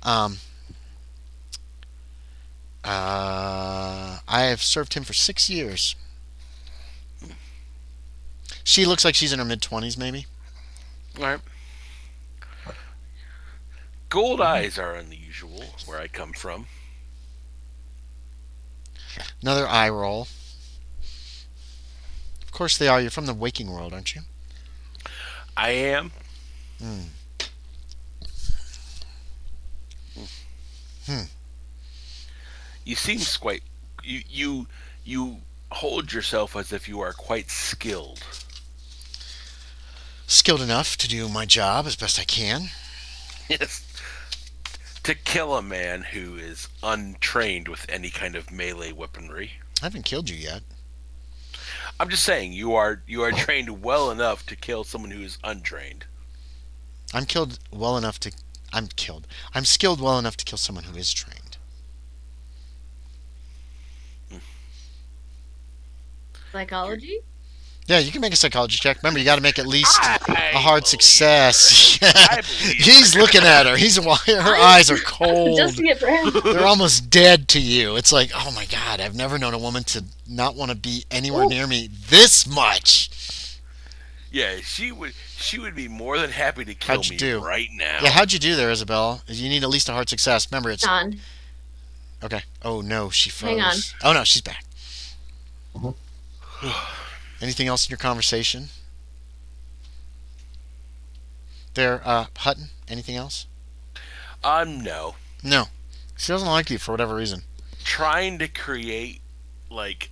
I have served him for 6 years. She looks like she's in her mid-20s, maybe. All right. Gold eyes are unusual where I come from. Another eye roll. Of course they are. You're from the waking world, aren't you? I am. You seem quite. You hold yourself as if you are quite skilled. Skilled enough to do my job as best I can. Yes. To kill a man who is untrained with any kind of melee weaponry. I haven't killed you yet. I'm just saying you are trained well enough to kill someone who is untrained. I'm skilled well enough to kill someone who is trained. Psychology? Yeah, you can make a psychology check. Remember, you got to make at least a hard success. He's looking at her. Her eyes are cold. Just to get for him. They're almost dead to you. It's like, oh my God, I've never known a woman to not want to be anywhere near me this much. Yeah, she would be more than happy to kill me right now. Yeah, how'd you do there, Isabella? You need at least a hard success. Remember, it's on. Okay. Oh no, she froze. Hang on. Oh no, she's back. Anything else in your conversation? There, Hutton, anything else? No. No. She doesn't like you for whatever reason. Trying to create,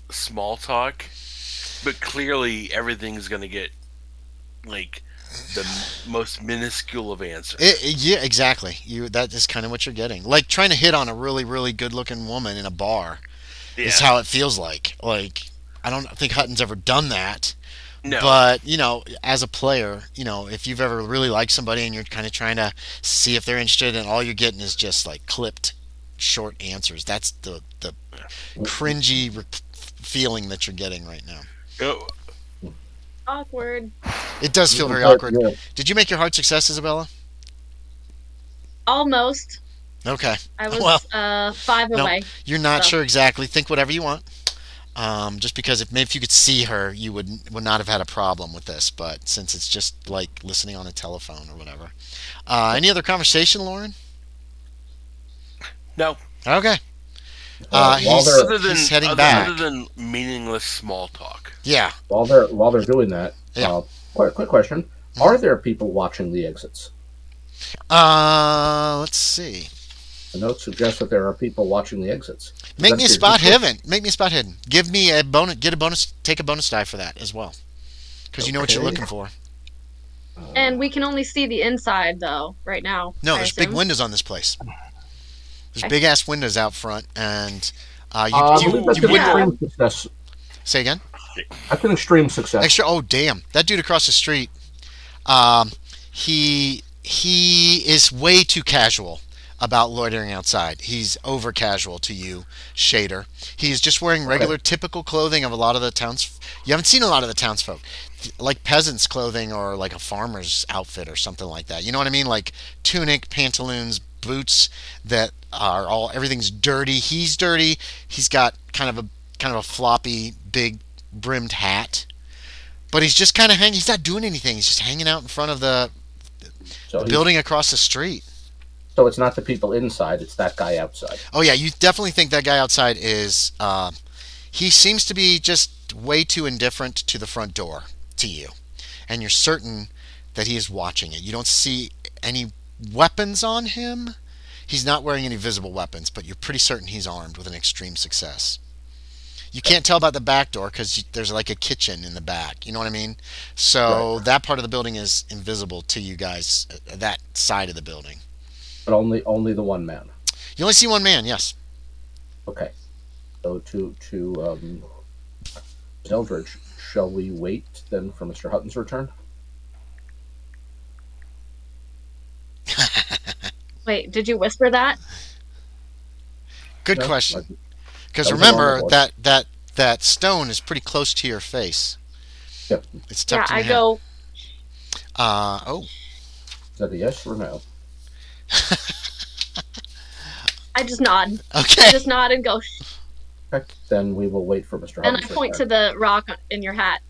small talk, but clearly everything's going to get, the most minuscule of answers. Yeah, exactly. That is kind of what you're getting. Like, trying to hit on a really, really good-looking woman in a bar is how it feels like. I don't think Hutton's ever done that. No. But, as a player, if you've ever really liked somebody and you're kind of trying to see if they're interested and all you're getting is just clipped short answers, that's the cringy feeling that you're getting right now. Oh. Awkward. It does feel very awkward. Yeah. Did you make your hard success, Isabella? Almost. Okay. I was 5 away. You're not sure exactly. Think whatever you want. Just because if you could see her, you would not have had a problem with this. But since it's just like listening on a telephone or whatever. Any other conversation, Loren? No. Okay. He's heading back. Other than meaningless small talk. Yeah. While they're doing that, quick question: are there people watching the exits? Let's see. The note suggests that there are people watching the exits. Make me a spot hidden. Give me a bonus. Take a bonus die for that as well, because you know what you're looking for. And we can only see the inside though right now. No, there's big windows on this place. There's big ass windows out front, and you extreme success. Say again. That's an extreme success. Oh damn! That dude across the street, he is way too casual about loitering outside. He's over casual to you, Shaeder. He's just wearing regular, typical clothing of a lot of the towns. You haven't seen a lot of the townsfolk, like peasants' clothing or like a farmer's outfit or something like that. You know what I mean? Like tunic, pantaloons, boots that are everything's dirty. He's dirty. He's got kind of a floppy, big brimmed hat, but he's just kind of he's not doing anything. He's just hanging out in front of the building across the street. So it's not the people inside; it's that guy outside. Oh yeah, you definitely think that guy outside is. He seems to be just way too indifferent to the front door to you, and you're certain that he is watching it. You don't see any weapons on him. He's not wearing any visible weapons, but you're pretty certain he's armed with an extreme success. You can't tell about the back door because there's like a kitchen in the back. You know what I mean? So Right. that part of the building is invisible to you guys. That side of the building. But only the one man. You only see one man. Yes. Okay. So to Eldridge, shall we wait then for Mr. Hutton's return? Wait, did you whisper that? Good No, question. Because that was remember a long voice. that stone is pretty close to your face. Yep. It's Yeah, tucked in I your head. go. Oh. Is that a yes or no? I just nod. I Okay. just nod and go. Okay. Then we will wait for Mr. And Hutton's I point to return. the rock in your hat.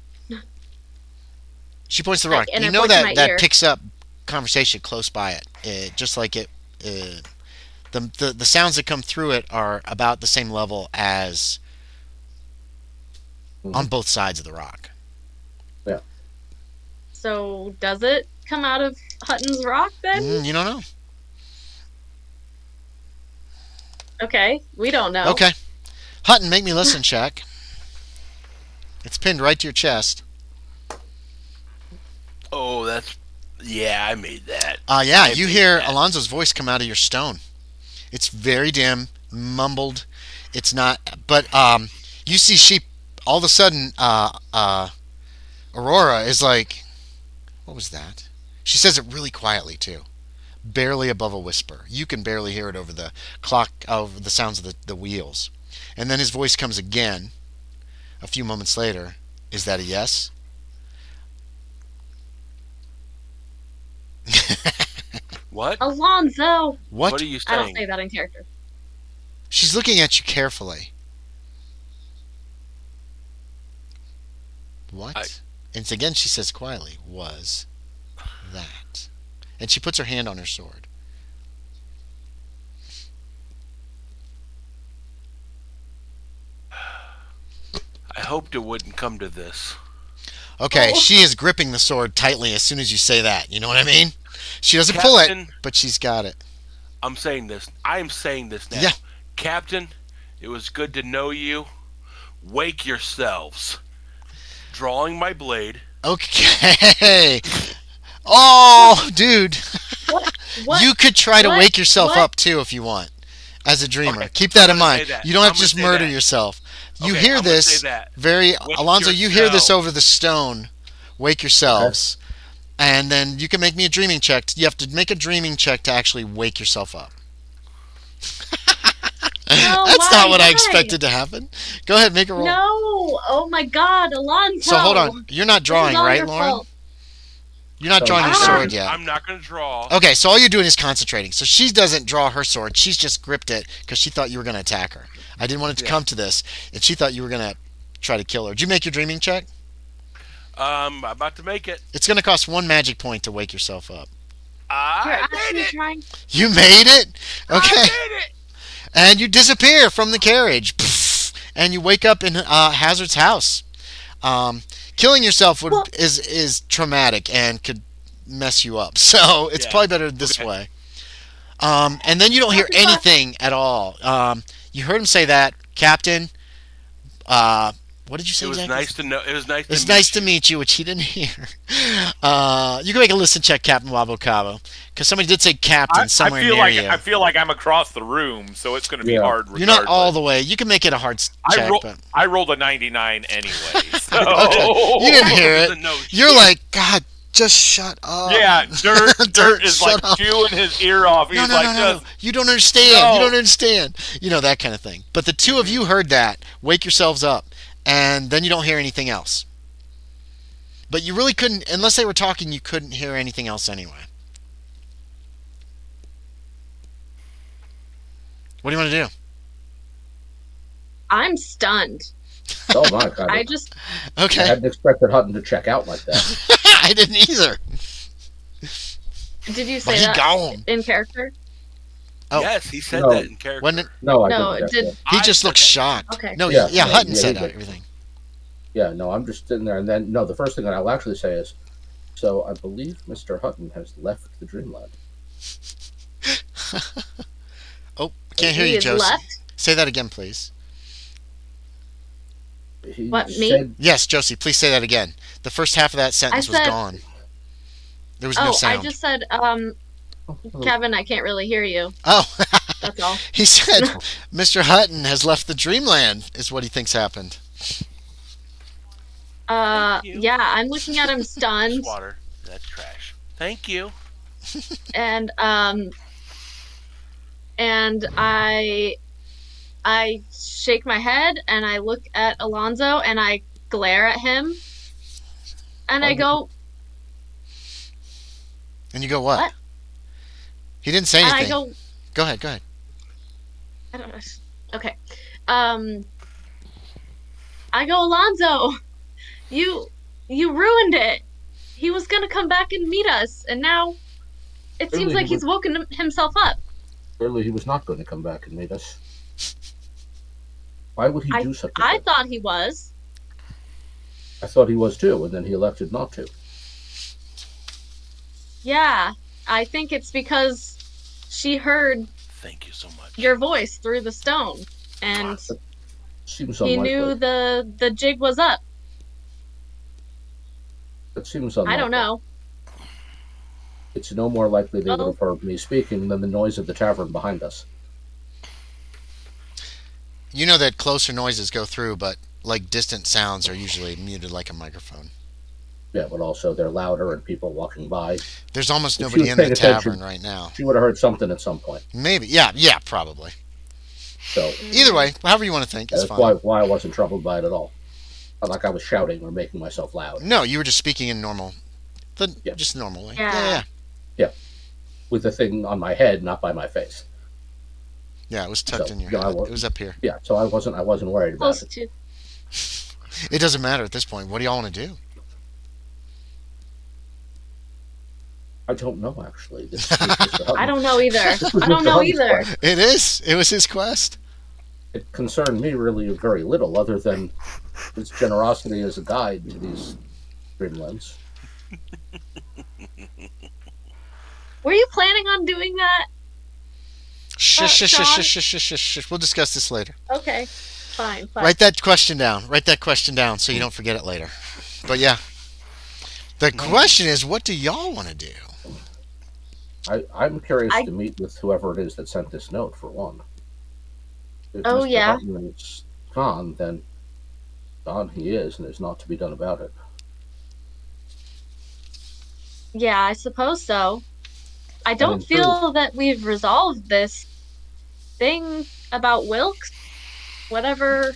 She points to the rock. And You I know point to that my that ear. picks up conversation close by it. Just like it. The sounds that come through it are about the same level as on both sides of the rock. Yeah. So does it come out of Hutton's rock then? You don't know. Okay, we don't know. Okay. Hutton, make me listen check. It's pinned right to your chest. Oh, that's... Yeah, I made that. Yeah, I you made hear that. Alonzo's voice come out of your stone. It's very dim, mumbled. It's not, but you see she all of a sudden Aurora is like, what was that? She says it really quietly too, barely above a whisper. You can barely hear it over the clock, over the sounds of the wheels. And then his voice comes again a few moments later. Is that a yes? What? Alonzo! What are you I don't saying? say that in character. She's looking at you carefully. What? And again she says quietly, was that? And she puts her hand on her sword. I hoped it wouldn't come to this. Okay, Oh. she is gripping the sword tightly as soon as you say that. You know what I mean? She doesn't pull it, Captain, but she's got it. I'm saying this. I am saying this now. Yeah. Captain, it was good to know you. Wake yourselves. Drawing my blade. Okay. Oh, dude. What? You could try to What? wake yourself What? up too if you want. As a dreamer. Okay, Keep that I'm in gonna mind. say that. You don't have I'm to just gonna say murder that. yourself. You Okay, hear I'm gonna this say that. very Wake Alonzo, you hear this yourselves. over the stone. Wake yourselves. And then you can make me a dreaming check. You have to make a dreaming check to actually wake yourself up. No, That's not what I why? expected to happen. Go ahead, make a roll. No! Oh my god, Alonzo! So hold on. You're not This is drawing, all right, your Lauren? fault. You're not So- drawing your Ah. sword yet. I'm not going to draw. Okay, so all you're doing is concentrating. So she doesn't draw her sword. She's just gripped it because she thought you were going to attack her. I didn't want it to come to this, and she thought you were going to try to kill her. Did you make your dreaming check? I'm about to make it. It's going to cost 1 magic point to wake yourself up. You're I actually made it. trying. You made it? Okay. I made it. And you disappear from the carriage. And you wake up in Hazard's house. Killing yourself is traumatic and could mess you up. So it's Yeah. probably better this Okay. way. And then you don't hear anything at all. You heard him say that, Captain. What did you say? It was exactly? nice to know. It was nice. It's nice to meet you, which he didn't hear. You can make a listen check, Captain Wabo Cabo, because somebody did say Captain somewhere near you. I feel like I'm across the room, so it's going to be Yeah. hard. You're not all regardless. the way. You can make it a hard check, but I rolled a 99 anyway. So. okay. You didn't hear it. Doesn't know You're shit. like, God, just shut up. Yeah, Dirt is shut like up. chewing his ear off. He's No, like, no. just You don't understand. No. You don't understand. You know, that kind of thing. But the two of you heard that. Wake yourselves up. And then you don't hear anything else. But you really couldn't, unless they were talking, you couldn't hear anything else anyway. What do you want to do? I'm stunned. Oh my god! I just. I Okay. hadn't expected Hutton to check out like that. I didn't either. Did you But say he that gone. in character? Oh. Yes, he said No. that in character. Wasn't it? No, I No, didn't. did He I just said looked that. shocked. Okay. No, Yeah, yeah, no, Hutton yeah, said he did. everything. Yeah, no, I'm just sitting there, and then no, the first thing that I'll actually say is, so I believe Mr. Hutton has left the Dreamland. Oh, can't hear He you, is Josie. left? Say that again, please. He What, me? said, Yes, Josie, please say that again. The first half of that sentence was said- gone. There was no Oh, sound. I just said, Kevin, I can't really hear you. Oh, That's all. he said Mr. Hutton has left the Dreamland, is what he thinks happened. Thank you. Yeah, I'm looking at him stunned, That's water. That's trash. Thank you. and I shake my head and I look at Alonzo and I glare at him, and I go, And you go, what? What? He didn't say and anything. I go, Go ahead. I don't know. Okay. I go, Alonzo, you ruined it. He was gonna come back and meet us, and now it seems Really, like he he's woken himself up. clearly he was not going to come back and meet us. Why would he do such a I thing? thought he was. I thought he was too, and then he elected not to. Yeah, I think it's because she heard Thank you so much. your voice through the stone, and Seems he unlikely. knew the jig was up. It seems unlikely. I don't know. It's no more likely they would Well- have heard me speaking than the noise of the tavern behind us. You know that closer noises go through, but like distant sounds are usually muted like a microphone. Yeah, but also they're louder and people walking by. There's almost If nobody you in the paying attention- tavern right now. She would have heard something at some point. Maybe. Yeah, probably. So Either way, however you want to think, it's that's fine. why I wasn't troubled by it at all. Not like I was shouting or making myself loud. No, you were just speaking in normal, Yeah. just normally. Yeah. With the thing on my head, not by my face. Yeah, it was tucked So, in your yeah, I head. wa- It was up here. Yeah, so I wasn't worried about Close it. to. It doesn't matter at this point. What do y'all want to do? I don't know actually. This was Mr. Hutton. I don't know either. This was I don't Mr. know Hutton's either. quest. It is. It was his quest. It concerned me really very little, other than his generosity as a guide to these Dreamlands. Were you planning on doing that? Shh. We'll discuss this later. Okay, fine. Write that question down. Write that question down so you don't forget it later. But yeah. The question is, what do y'all want to do? I'm curious I- to meet with whoever it is that sent this note, for one. If Oh, Mr. yeah. Hutton is gone, then gone he is, and there's naught to be done about it. Yeah, I suppose so. I don't in feel that we've resolved this thing about Wilkes. Whatever,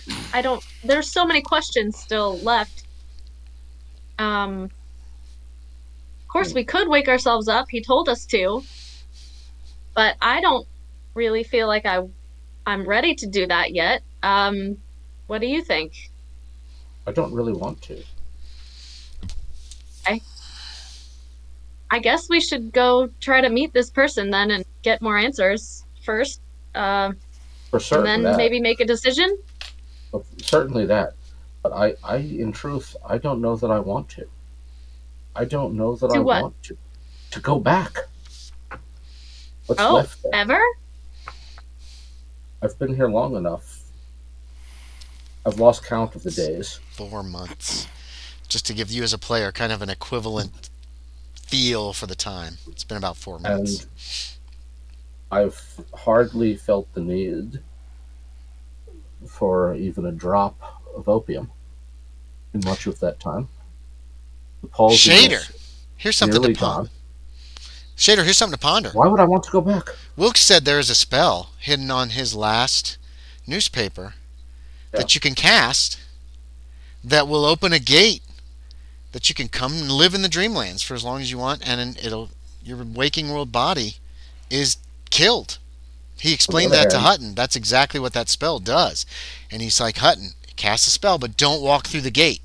there's so many questions still left. Of course we could wake ourselves up, he told us to. But I don't really feel like I'm ready to do that yet. What do you think? I don't really want to. I guess we should go try to meet this person then and get more answers first. For And certain then that. maybe make a decision? Certainly that. But I, in truth, I don't know that I want to. I don't know that To I what? want to. To go back. What's Oh, left there? ever? I've been here long enough. I've lost count of the days. 4 months. Just to give you as a player kind of an equivalent feel for the time. It's been about 4 months. And I've hardly felt the need for even a drop of opium in much of that time. The palsy Shaeder, is here's something nearly to ponder. gone. Shaeder, here's something to ponder. Why would I want to go back? Wilkes said there is a spell hidden on his last newspaper that you can cast that will open a gate that you can come and live in the Dreamlands for as long as you want, and your waking world body is killed. He explained that to Hutton. That's exactly what that spell does. And he's like, Hutton, cast a spell, but don't walk through the gate.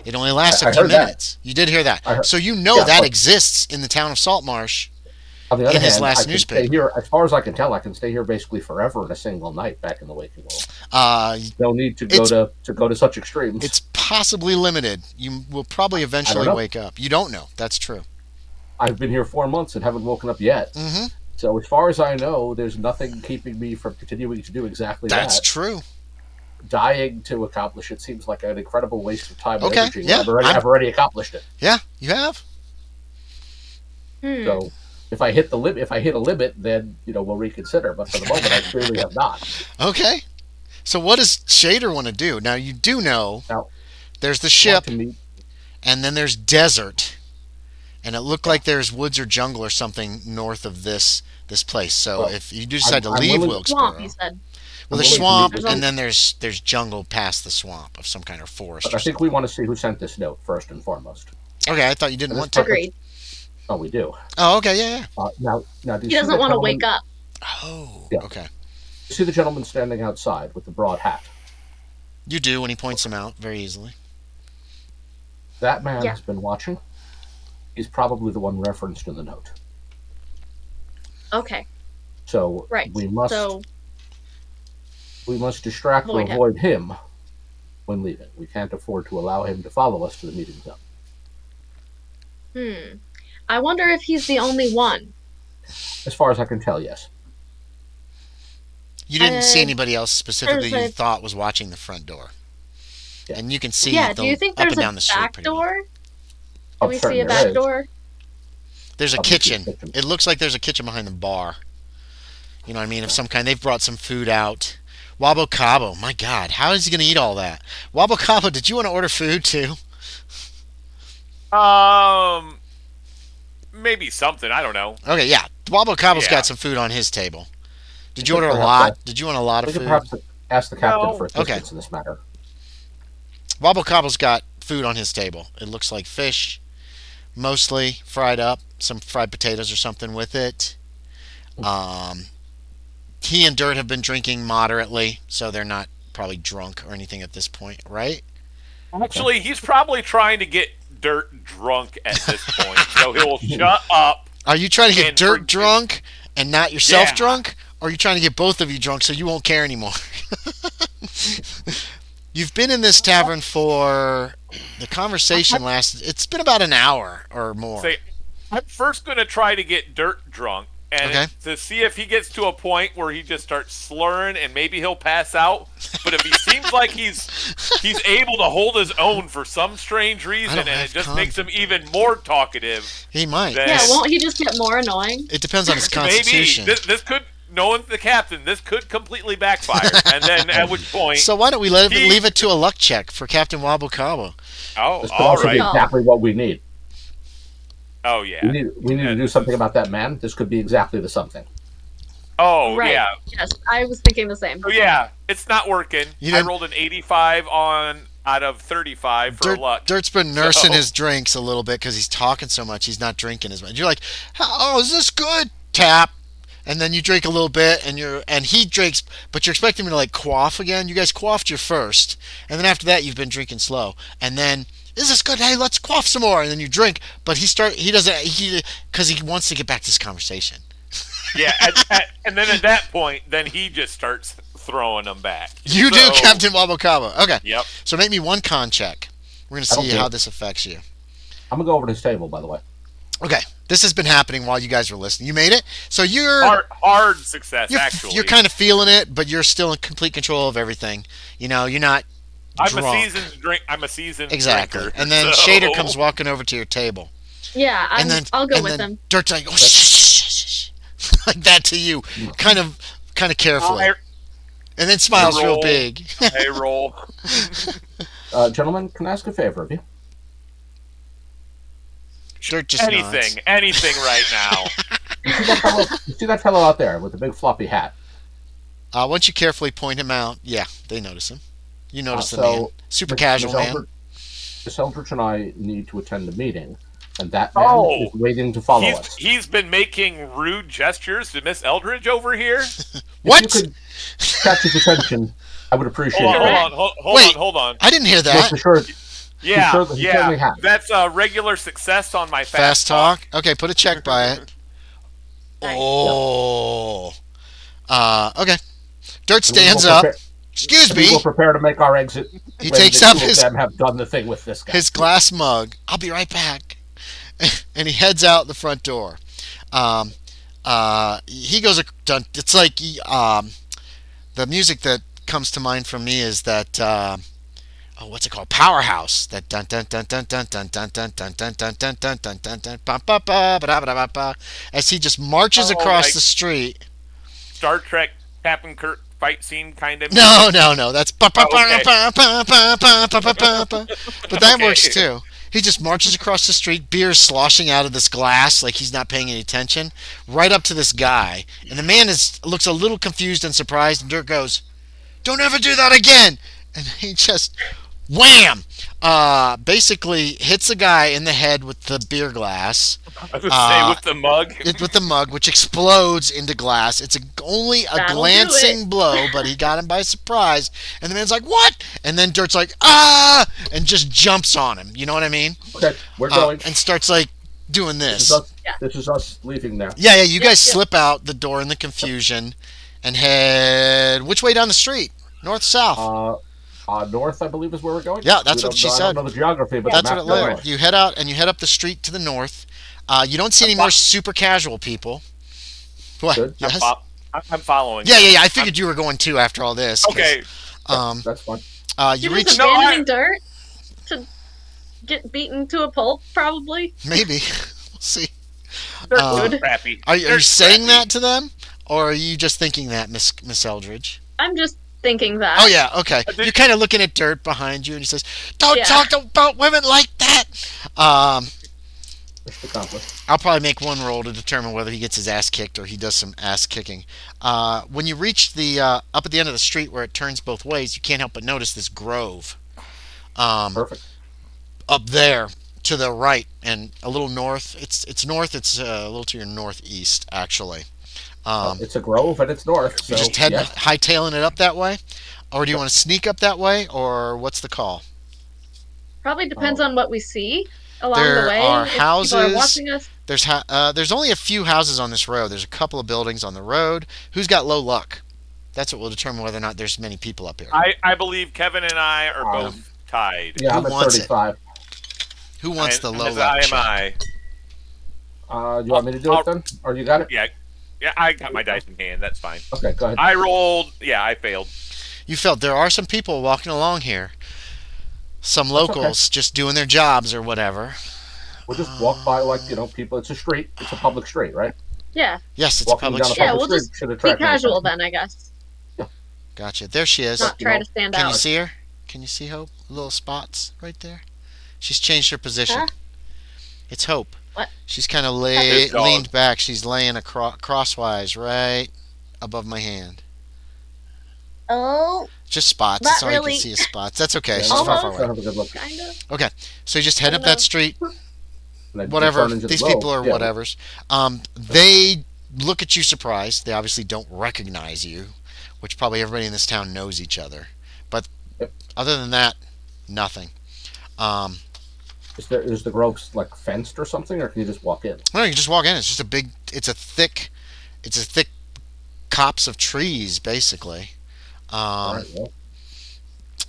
It only lasts I a few heard that. minutes. You did hear that. I heard- So you know Yeah, that but- exists in the town of Saltmarsh. On the other in his hand, last I can newspaper. stay here. As far as I can tell, I can stay here basically forever in a single night back in the waking world. No need to go to such extremes. It's possibly limited. You will probably eventually wake up. You don't know. That's true. I've been here 4 months and haven't woken up yet. Mm-hmm. So as far as I know, there's nothing keeping me from continuing to do exactly that. That's true. Dying to accomplish it seems like an incredible waste of time and Okay, energy. yeah, I've already accomplished it. Yeah, you have. So if I hit a limit, then we'll reconsider. But for the moment, I clearly have not. Okay. So what does Shaeder want to do? Now you do know there's the ship, and then there's desert, and it looked like there's woods or jungle or something north of this place. So if you do decide to leave Wilkesborough, swamp, you said. Well, there's swamp, and then there's jungle past the swamp of some kind of forest. But I think we want to see who sent this note first and foremost. Okay, I thought you didn't want to. Agreed. Oh, we do. Oh, okay, yeah. Now, do you he doesn't want to wake up. Oh, okay. You see the gentleman standing outside with the broad hat. You do when he points him out very easily. That man has been watching. He's probably the one referenced in the note. Okay. So we must distract or avoid him when leaving. We can't afford to allow him to follow us to the meeting zone. I wonder if he's the only one. As far as I can tell, yes. You didn't see anybody else specifically you thought was watching the front door. Yeah. And you can see do you think there's a back door? Can we see a back door? There's a kitchen. It looks like there's a kitchen behind the bar. You know what I mean? Of some kind. They've brought some food out. Wabo Cabo. My God. How is he going to eat all that? Wabo Cabo, did you want to order food too? Maybe something. I don't know. Okay, yeah. Wabo Cabo's got some food on his table. Did you order a lot? Did you want a lot of food? We could perhaps ask the captain for assistance in this matter. Wabo Cabo's got food on his table. It looks like fish, mostly fried up, some fried potatoes or something with it. He and Dirt have been drinking moderately, so they're not probably drunk or anything at this point, right? Actually, he's probably trying to get Dirt drunk at this point, so he'll shut up. Are you trying to get Dirt drunk and not yourself drunk? Or are you trying to get both of you drunk so you won't care anymore? You've been in this tavern for... The conversation lasted... It's been about an hour or more. I'm first going to try to get Dirt drunk. And to see if he gets to a point where he just starts slurring and maybe he'll pass out. But if he seems like he's able to hold his own for some strange reason and it just makes him even more talkative. He might. Won't he just get more annoying? It depends on his constitution. Maybe. This could, knowing the captain, this could completely backfire. And then at which point... So why don't we leave it to a luck check for Captain Wabo Cabo? Oh, this could also be exactly what we need. Oh, yeah. We need to do something about that man. This could be exactly the something. Oh, right. yeah. Yes, I was thinking the same. Oh, yeah. It's not working. I rolled an 85 out of 35 for luck. Dirt's been nursing his drinks a little bit because he's talking so much. He's not drinking as much. You're like, oh, is this good? Tap. And then you drink a little bit, and he drinks, but you're expecting him to like quaff again. You guys quaffed your first, and then after that you've been drinking slow, and then is this good? Hey, let's quaff some more, and then you drink. But because he wants to get back to this conversation. Yeah, and then at that point, then he just starts throwing them back. You do, Captain Wabo Cabo. Okay. Yep. So make me one con check. We're gonna see how this affects you. I'm gonna go over to his table, by the way. Okay. This has been happening while you guys were listening. You made it, so you're hard success. Actually, you're kind of feeling it, but you're still in complete control of everything. You're not. I'm a seasoned exactly. drinker. And then Shaeder comes walking over to your table. Yeah, I'll go with him. Dirt's like, oh, shh, like that to you, kind of carefully, and then smiles real big. Hey, roll. Gentlemen, can I ask a favor of you? Dirt just anything right now. You see that fellow out there with the big floppy hat? Once you carefully point him out, yeah, they notice him. You notice the man. Super casual man. Miss Eldridge and I need to attend a meeting, and that man is waiting to follow us. He's been making rude gestures to Miss Eldridge over here. What? If you could catch his attention, I would appreciate it. Hold on. I didn't hear that. Yeah. That's a regular success on my fast talk. Okay, put a check by it. Oh. Okay. Dirt And we will stands up. prepare- Excuse and we will me. prepare to make our exit He when takes the up two of them have done the thing with this guy. his glass mug. I'll be right back. And he heads out the front door. Um, he goes. It's like the music that comes to mind from me is that. What's it called? Powerhouse. That dun dun dun dun dun dun dun dun dun dun dun dun dun dun dun dun ba ba ba ba ba ba. As he just marches across the street. Star Trek Captain Kirk fight scene kind of. No. That's ba ba ba Okay. ba ba ba ba ba ba ba. But that works too. He just marches across the street, beer sloshing out of this glass like he's not paying any attention, right up to this guy. And the man looks a little confused and surprised, and Dirk goes, "Don't ever do that again!" And he just, wham! Basically hits the guy in the head with the beer glass. I was going to say with the mug. With the mug, which explodes into glass. It's only a That'll glancing blow, but he got him by surprise. And the man's like, "What?" And then Dirt's like, "Ah!" and just jumps on him. You know what I mean? Okay, we're going. And starts like doing this. This is us leaving now. Yeah. You guys slip out the door in the confusion and head which way down the street? North, south? North, I believe, is where we're going. Yeah, that's what she I said. don't know the geography, but That's the what map it goes looked. You head out and you head up the street to the north. You don't see any more super casual people. What? Good. Yes? I'm following. Yeah. I figured you were going too after all this. Okay. That's fine. You You're reach. just abandoning Dirt to get beaten to a pulp, probably. Maybe. We'll see. Dirt's crappy. Are you saying that to them, or are you just thinking that, Miss Eldridge? I'm just thinking that. Oh yeah, okay. You're kind of looking at Dirt behind you, and he says, "Don't talk about women like that." I'll probably make one roll to determine whether he gets his ass kicked or he does some ass kicking. When you reach the up at the end of the street where it turns both ways, you can't help but notice this grove. Perfect. Up there to the right and a little north. It's north. It's a little to your northeast, actually. It's a grove and it's north. So, you just hightailing it up that way, or do you want to sneak up that way, or what's the call? Probably depends on what we see along There the way. are if houses. people are watching us. There's only a few houses on this road. There's a couple of buildings on the road. Who's got low luck? That's what will determine whether or not there's many people up here. I believe Kevin and I are both tied. Yeah, I'm at 35. Who wants the low luck? I You want me to do it then? Or you got it? Yeah, I got my dice in hand. That's fine. Okay, go ahead. I rolled. Yeah, I failed. You felt there are some people walking along here. Some locals just doing their jobs or whatever. We'll just walk by people. It's a street. It's a public street, right? Yeah. Yes, it's a public street. Yeah, we'll just be casual then, I guess. Yeah. Gotcha. There she is. Not try to stand out. Can you see her? Can you see Hope? Little spots right there. She's changed her position. Huh? It's Hope. What? She's kind of leaned back. She's laying crosswise right above my hand. Oh. Just spots. That's all you can see is spots. That's okay. She's far away. Have a good look. Kind of. Okay, so you just head up that street. Whatever. These people are whatevers. They look at you surprised. They obviously don't recognize you, which probably everybody in this town knows each other. But other than that, nothing. Is the grove like fenced or something, or can you just walk in? No, you can just walk in. It's just a thick copse of trees, basically.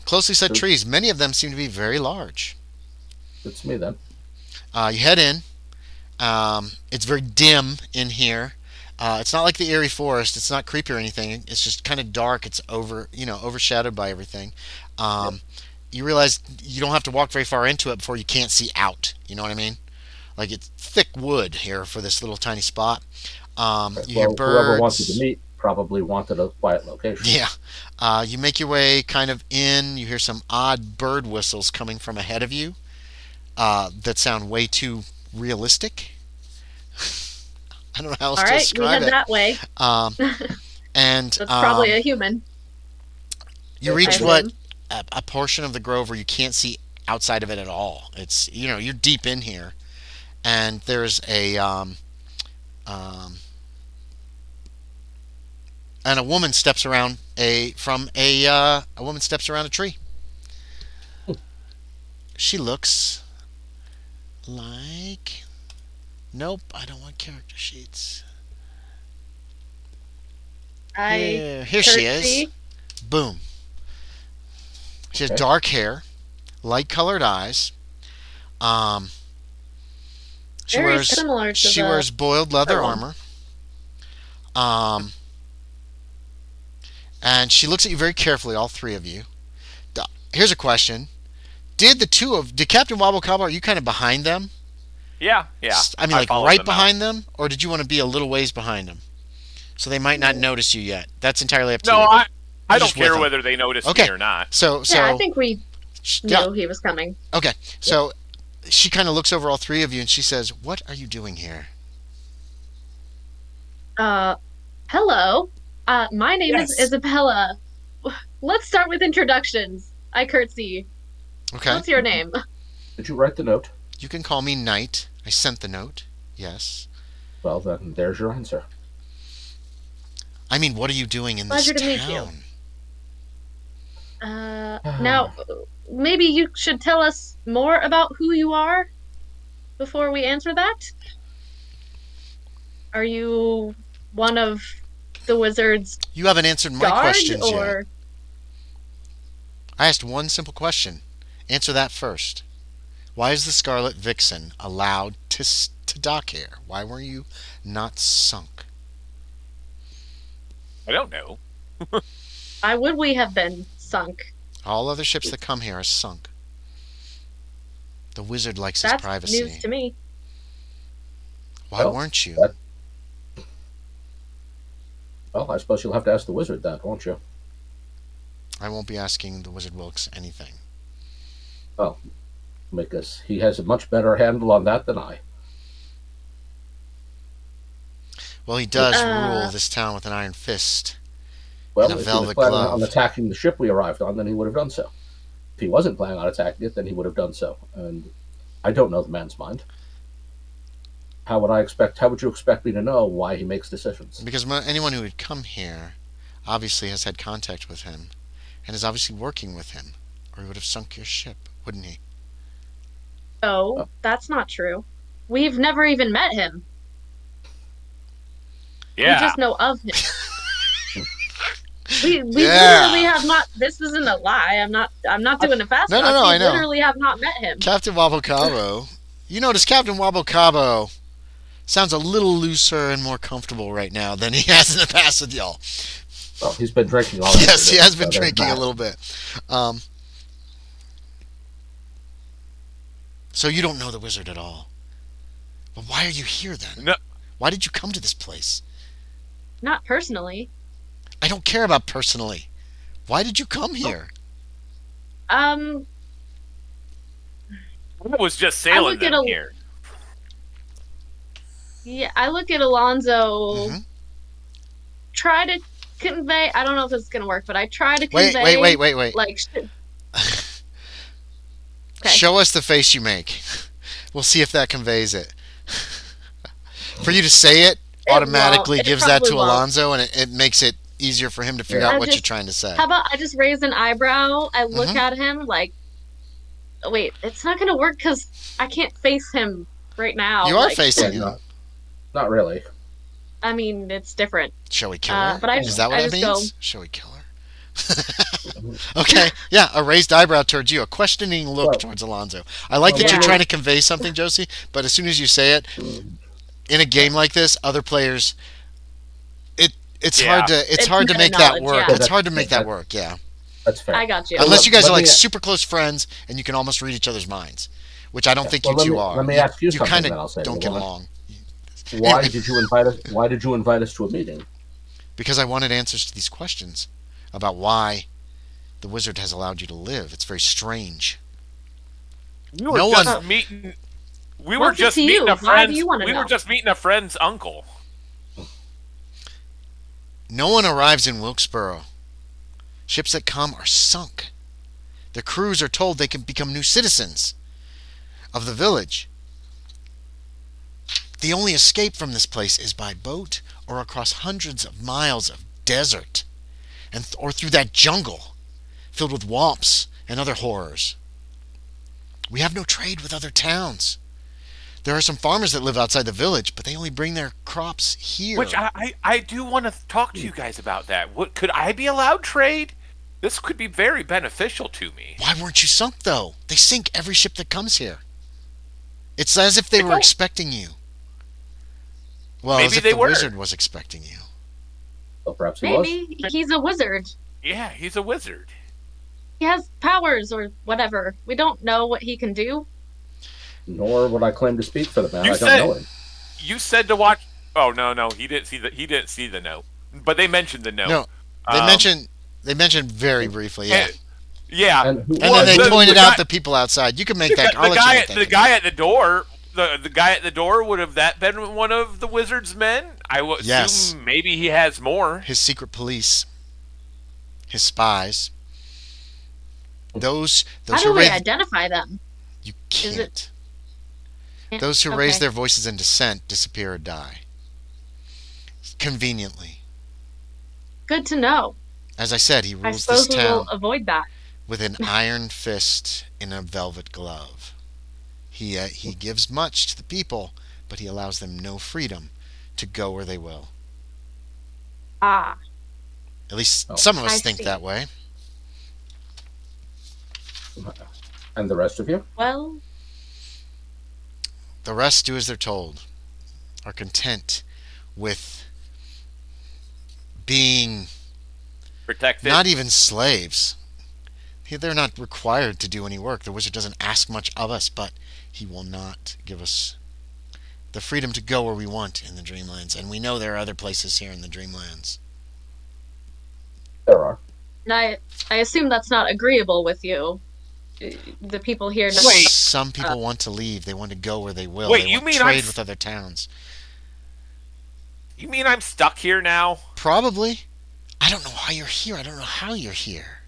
Closely set trees. Many of them seem to be very large. It's me then. You head in. It's very dim in here. It's not like the eerie forest. It's not creepy or anything. It's just kind of dark. It's overshadowed by everything. You realize you don't have to walk very far into it before you can't see out. You know what I mean? Like, it's thick wood here for this little tiny spot. You hear birds. Whoever wanted to meet probably wanted a quiet location. Yeah. You make your way kind of in. You hear some odd bird whistles coming from ahead of you that sound way too realistic. I don't know how else to describe it. All right, we head that way. And that's probably a human. You reach a portion of the grove where you can't see outside of it at all. It's you're deep in here, and there's and a woman steps around a woman steps around a tree. She looks like, nope, I don't want character sheets. Here she is. Boom. She has dark hair, light-colored eyes. She Very wears similar to she the wears boiled leather other one. armor. And she looks at you very carefully, all three of you. Here's a question: Did Captain Wabo Cabo? Are you kind of behind them? Yeah. I mean, like right behind out. them, or did you want to be a little ways behind them, so they might not notice you yet? That's entirely up to you. No, I don't just with care them. whether they notice Okay. me or not. So I think we knew he was coming. Okay, so she kind of looks over all three of you and she says, "What are you doing here?" Hello. My name is Isabella. Let's start with introductions. I curtsy. Okay. What's your name? Did you write the note? You can call me Knight. I sent the note. Yes. Well, then there's your answer. I mean, what are you doing in this Pleasure to meet town? you. Now, maybe you should tell us more about who you are before we answer that. Are you one of the wizard's You haven't answered my guard, questions or yet. I asked one simple question. Answer that first. Why is the Scarlet Vixen allowed to dock here? Why were you not sunk? I don't know. why would we have been sunk? All other ships that come here are sunk. The wizard likes That's his privacy. news to me. Why Well, weren't you? Well, I suppose you'll have to ask the wizard that, won't you? I won't be asking the Wizard Wilkes anything. Well, because he has a much better handle on that than I. Well, he does rule this town with an iron fist. Well, And a if he was velvet planning glove. on attacking the ship we arrived on, then he would have done so. If he wasn't planning on attacking it, then he would have done so. And I don't know the man's mind. How would you expect me to know why he makes decisions? Because anyone who would come here obviously has had contact with him and is obviously working with him, or he would have sunk your ship, wouldn't he? No, that's not true. We've never even met him. Yeah. We just know of him. we Yeah. literally have not. This isn't a lie. I'm not doing a fast No, talk. I We know. literally have not met him. Captain Wabo Cabo. You notice Captain Wabo Cabo sounds a little looser and more comfortable right now than he has in the past with y'all. Well, he's been drinking all Yes, he has been so there's drinking a that. little bit. So you don't know the wizard at all. But why are you here then? No. Why did you come to this place? Not personally. I don't care about personally. Why did you come here? I was just sailing look at them here. Yeah, I look at Alonzo. Mhm. Try to convey. I don't know if it's gonna work, but I try to convey. Wait. Like, okay. Show us the face you make. We'll see if that conveys it. For you to say it automatically won't. It gives that to probably won't. Alonzo, and it makes it easier for him to figure Yeah. out what you're trying to say. How about I just raise an eyebrow? I look Mhm. at him like, wait, it's not gonna work because I can't face him right now. You are like, facing Yeah, him. not really. I mean, it's different. Shall we kill her? But Is that what I that just means? Shall we kill her? Okay, yeah, a raised eyebrow towards you, a questioning look Well- towards Alonzo. I like that Yeah. you're trying to convey something, Josie, but as soon as you say it, in a game like this, other players, it's Yeah. hard to It's hard to meta make that knowledge, work. yeah. It's hard to make that work, yeah. That's fair. I got you. Unless you guys are let like me- super close friends and you can almost read each other's minds, which I don't think Well, you let two me- are. let me ask you you something kind then, I'll of say, don't get Loren. along. Why did you invite us? Why did you invite us to a meeting? Because I wanted answers to these questions about why the wizard has allowed you to live. It's very strange. We were No just one- meeting. We were What's it just to meeting you? a Why do friend's. you wanna We know? were just meeting a friend's uncle. No one arrives in Wilkesborough. Ships that come are sunk. The crews are told they can become new citizens of the village. The only escape from this place is by boat or across hundreds of miles of desert, or through that jungle filled with womps and other horrors. We have no trade with other towns. There are some farmers that live outside the village, but they only bring their crops here. Which I do want to talk to you guys about that. What could I be allowed trade? This could be very beneficial to me. Why weren't you sunk, though? They sink every ship that comes here. It's as if they were expecting you. Well, Maybe as if they the were. wizard was expecting you. Well, perhaps he was. Maybe he's a wizard. Yeah, he's a wizard. He has powers or whatever. We don't know what he can do. Nor would I claim to speak for the man. You I said- don't know him. You said to watch. Oh no, he didn't see the note. But they mentioned the note. No, they mentioned very briefly. Yeah, Yeah. And who and then they the pointed guy- out the people outside. You can make that. I'll the let you guy make at that the case. guy at the door. The guy at the door, would have that been one of the wizard's men? I would Yes. assume maybe he has more. His secret police, his spies. Those How who do we raise identify them? you Is can't. it- Those who raise Okay. their voices in dissent disappear or die. Conveniently. Good to know. As I said, he I rules suppose this we will town avoid that. with an iron fist in a velvet glove. He gives much to the people, but he allows them no freedom to go where they will. Ah, At least Oh. some of us I think see. that way. And the rest of you? well, The rest do as they're told, are content with being Protected. not even slaves. They're not required to do any work. The wizard doesn't ask much of us, but he will not give us the freedom to go where we want in the Dreamlands. And we know there are other places here in the Dreamlands. There are. and I assume that's not agreeable with you. The people here. Wait. Some people want to leave. They want to go where they will. Wait, they you want mean to trade I'm- with other towns. You mean I'm stuck here now? Probably. I don't know why you're here. I don't know how you're here.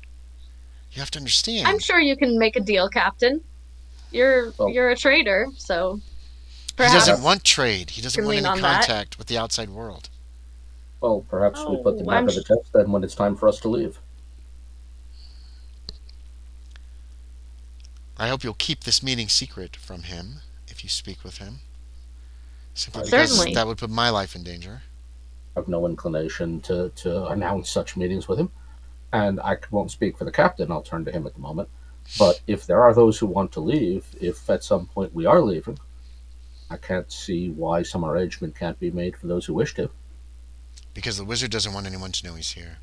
You have to understand. I'm sure you can make a deal, Captain. You're a trader, so He perhaps doesn't want trade. He doesn't can want lean any on that. contact with the outside world. Well, perhaps we put the Oh, map I'm of the test then when it's time for us to leave. I hope you'll keep this meeting secret from him if you speak with him. Simply because Certainly. that would put my life in danger. I have no inclination to announce such meetings with him. And I won't speak for the captain. I'll turn to him at the moment. But if there are those who want to leave, if at some point we are leaving, I can't see why some arrangement can't be made for those who wish to. Because the wizard doesn't want anyone to know he's here.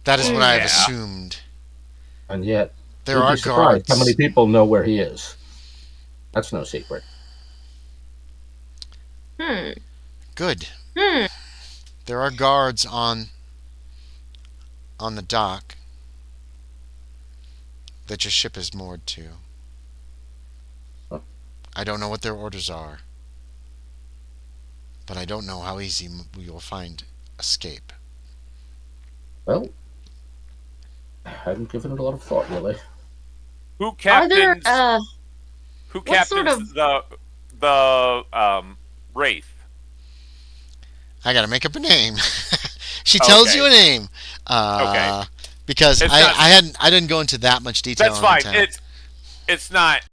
That is what I have Yeah. assumed. And yet, There you'd are be surprised guards. how many people know where he is. That's no secret. Good. Hmm. There are guards on the dock that your ship is moored to. Huh. I don't know what their orders are, but I don't know how easy we will find escape. Well, I hadn't given it a lot of thought, really. Who Are there captains? Who what sort captains the wraith? I gotta make up a name. She tells Okay. you a name. Okay. Because It's I not- didn't go into that much detail. That's on the fine. town. It's not